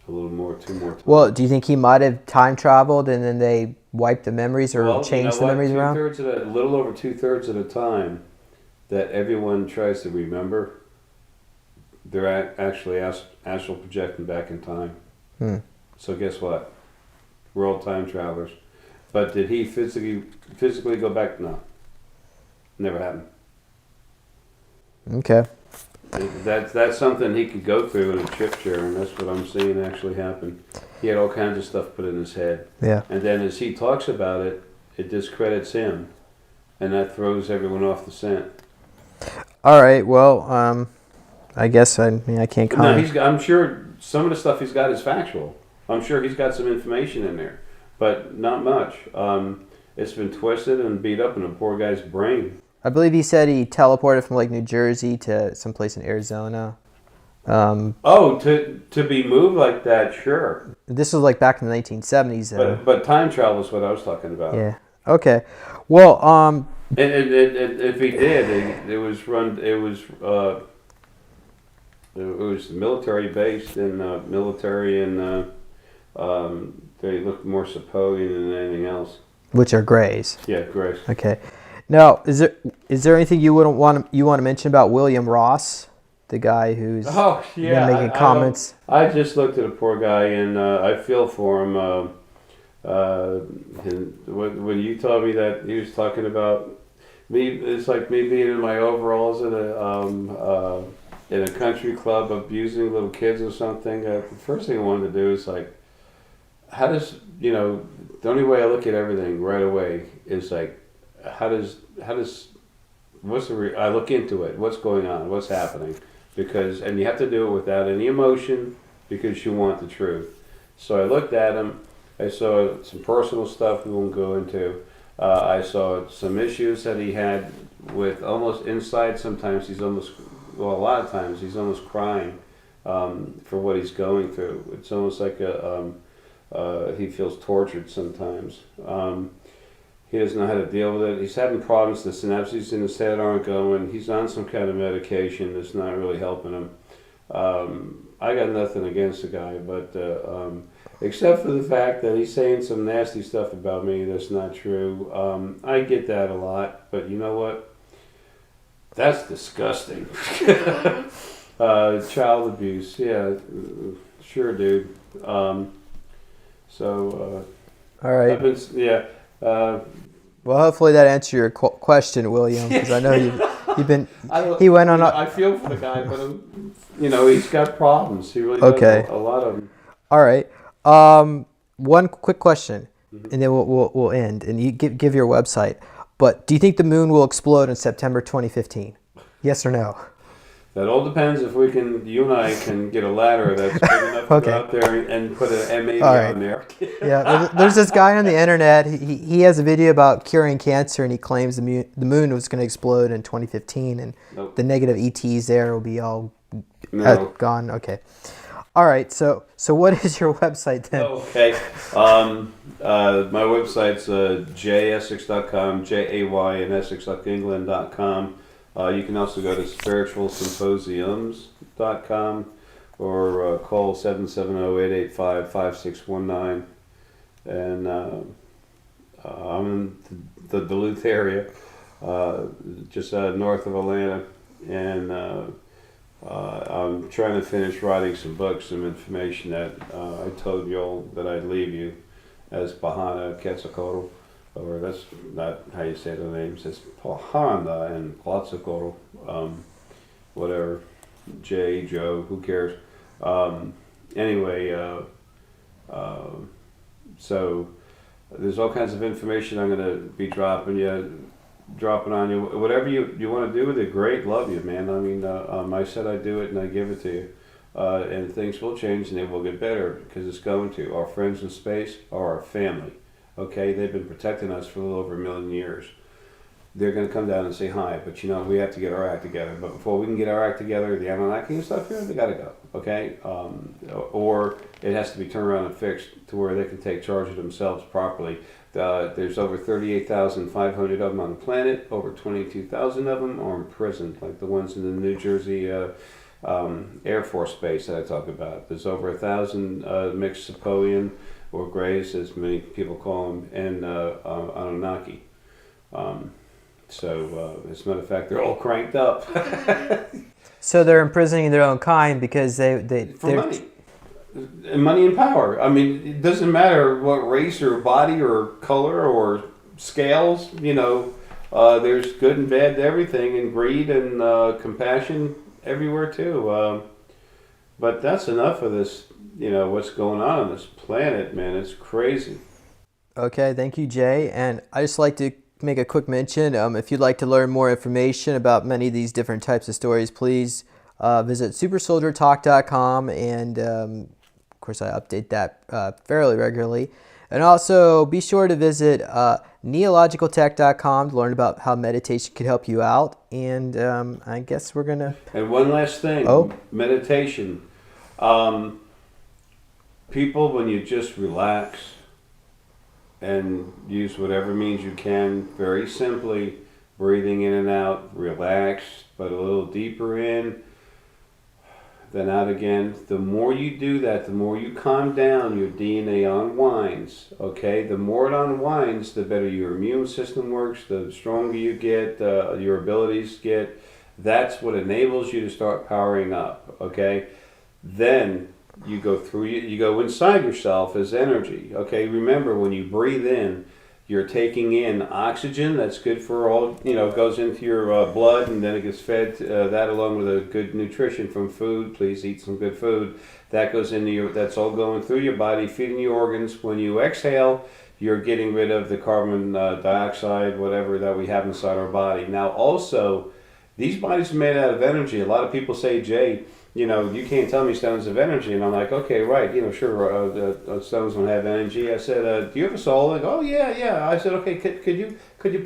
a little more, 2 more times. Well, do you think he might have time traveled and then they wiped the memories or Well, changed the memories around? Two-thirds of the, a little over 2/3 of the time that everyone tries to remember, they're actually astral projecting back in time. So guess what? We're all time travelers. But did he physically go back? No. Never happened. Okay. That's something he could go through in a trip chair, and that's what I'm seeing actually happen. He had all kinds of stuff put in his head. Yeah. And then as he talks about it, it discredits him, and that throws everyone off the scent. All right. Well, I guess I can't comment. No, I'm sure some of the stuff he's got is factual. I'm sure he's got some information in there, but not much. It's been twisted and beat up in a poor guy's brain. I believe he said he teleported from like New Jersey to someplace in Arizona. To be moved like that, sure. This was like back in the 1970s. But time travel is what I was talking about. Yeah. Okay. Well, And if he did, it was military based and military, and they looked more Sapoian than anything else. which are grays. Yeah, great. Okay. Now, is there anything you want to mention about William Ross, the guy who's been making comments? I just looked at a poor guy, and I feel for him. When you told me that he was talking about me, it's like me being in my overalls in a country club abusing little kids or something. The first thing I wanted to do is like, how does the only way I look at everything right away is like, I look into it, what's going on, what's happening, and you have to do it without any emotion because you want the truth. So I looked at him, I saw some personal stuff we won't go into. I saw some issues that he had with almost inside. Sometimes a lot of times he's almost crying for what he's going through. It's almost like he feels tortured sometimes. He doesn't know how to deal with it. He's having problems. The synapses in his head aren't going. He's on some kind of medication that's not really helping him. I got nothing against the guy, but except for the fact that he's saying some nasty stuff about me that's not true. I get that a lot, but you know what? That's disgusting. Child abuse, yeah, sure, dude. All right. Well, hopefully that answered your question, William, because I know you've been. He went on. I feel for the guy, but he's got problems. He really does, a lot of them. All right. One quick question, and then we'll end. And you give your website. But do you think the moon will explode in September 2015? Yes or no? That all depends if you and I can get a ladder that's big enough to go out there and put an M80 on there. Yeah, there's this guy on the internet. He has a video about curing cancer, and he claims the moon was going to explode in 2015, and the negative ETs there will be all gone. Okay. All right. So what is your website then? Okay. My website's jayessex.com, Jay and Essex.england.com. You can also go to spiritualsymposiums.com or call 770-885-5619. And I'm in the Duluth area, just north of Atlanta, and I'm trying to finish writing some books, some information that I told y'all that I'd leave you as Pahana Quetzalcoatl. Or that's not how you say the names. It's Pahana and Quetzalcoatl, whatever. Joe, who cares? Anyway, so there's all kinds of information I'm going to be dropping on you. Whatever you want to do with it, great. Love you, man. I mean, I said I'd do it, and I give it to you. And things will change, and they will get better, because it's going to. Our friends in space are our family. Okay, they've been protecting us for a little over 1 million years. they're going to come down and say hi. But you know, we have to get our act together. But before we can get our act together, the anunnaki and stuff here, they got to go. Okay, or it has to be turned around and fixed to where they can take charge of themselves properly. There's over 38,500 of them on the planet. Over 22,000 of them are imprisoned, like the ones in the New Jersey Air Force Base that I talk about. There's over 1,000 mixed Sepoian, or Greys, as many people call them, and Anunnaki. So, as a matter of fact, they're all cranked up. So they're imprisoning their own kind because For money. And money and power. I mean, it doesn't matter what race or body or color or scales, you know, there's good and bad to everything, and greed and compassion everywhere too. But that's enough of this, you know, what's going on this planet, man. It's crazy. Okay, thank you, Jay. And I just like to make a quick mention. If you'd like to learn more information about many of these different types of stories, please visit supersoldiertalk.com, and of course I update that fairly regularly. And also be sure to visit neologicaltech.com to learn about how meditation could help you out. And I guess we're going to... And one last thing. Oh. Meditation. People, when you just relax and use whatever means you can, very simply, breathing in and out, relax, but a little deeper in, then out again. The more you do that, the more you calm down, your DNA unwinds, okay? The more it unwinds, the better your immune system works, the stronger you get, your abilities get. That's what enables you to start powering up, okay? Then you go through, you go inside yourself as energy, okay? Remember, when you breathe in, you're taking in oxygen. That's good for all, you know, goes into your blood, and then it gets fed, that along with a good nutrition from food. Please eat some good food. That goes into your, that's all going through your body, feeding your organs. When you exhale, you're getting rid of the carbon dioxide, whatever that we have inside our body. Now also, these bodies are made out of energy. A lot of people say, Jay, you know, you can't tell me stones have energy. And I'm like, okay, right, you know, sure, stones don't have energy. I said, do you have a soul? Like, oh, yeah. I said, okay, could you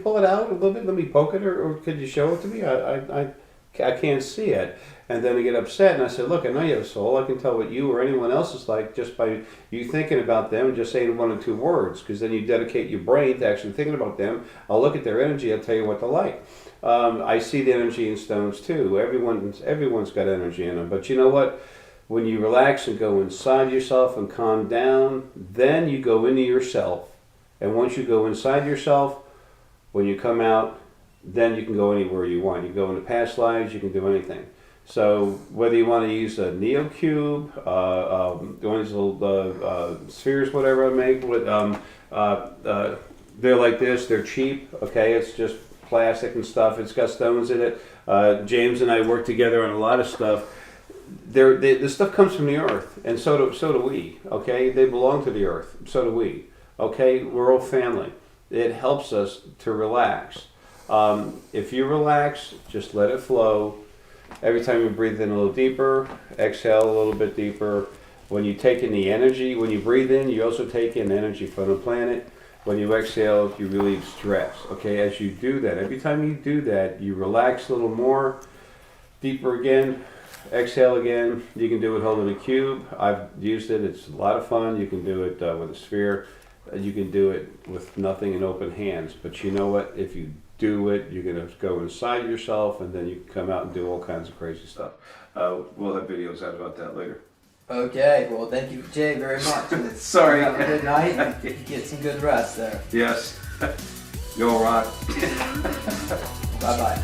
pull it out a little bit? Let me poke it, or could you show it to me? I can't see it. And then I get upset, and I said, look, I know you have a soul. I can tell what you or anyone else is like just by you thinking about them and just saying one or two words, because then you dedicate your brain to actually thinking about them. I'll look at their energy. I'll tell you what they're like. I see the energy in stones too. Everyone's got energy in them. But you know what? When you relax and go inside yourself and calm down, then you go into yourself. And once you go inside yourself, when you come out, then you can go anywhere you want. You go into past lives, you can do anything. So whether you want to use a NeoCube, one of these little spheres, whatever I make, with, they're like this, they're cheap, okay? It's just plastic and stuff. It's got stones in it. James and I work together on a lot of stuff. This stuff comes from the earth, and so do we. Okay, they belong to the earth. So do we. Okay, we're all family. It helps us to relax. If you relax, just let it flow. Every time you breathe in a little deeper, exhale a little bit deeper. When you take in the energy, when you breathe in, you also take in energy from the planet. When you exhale, you relieve stress. Okay, as you do that, every time you do that, you relax a little more, deeper again, exhale again. You can do it holding a cube. I've used it. It's a lot of fun. You can do it with a sphere. You can do it with nothing and open hands. But you know what? If you do it, you're going to go inside yourself, and then you can come out and do all kinds of crazy stuff. We'll have videos out about that later. Okay, well, thank you, Jay, very much. Sorry. Have a good night and get some good rest there. Yes. Go rock. Bye-bye.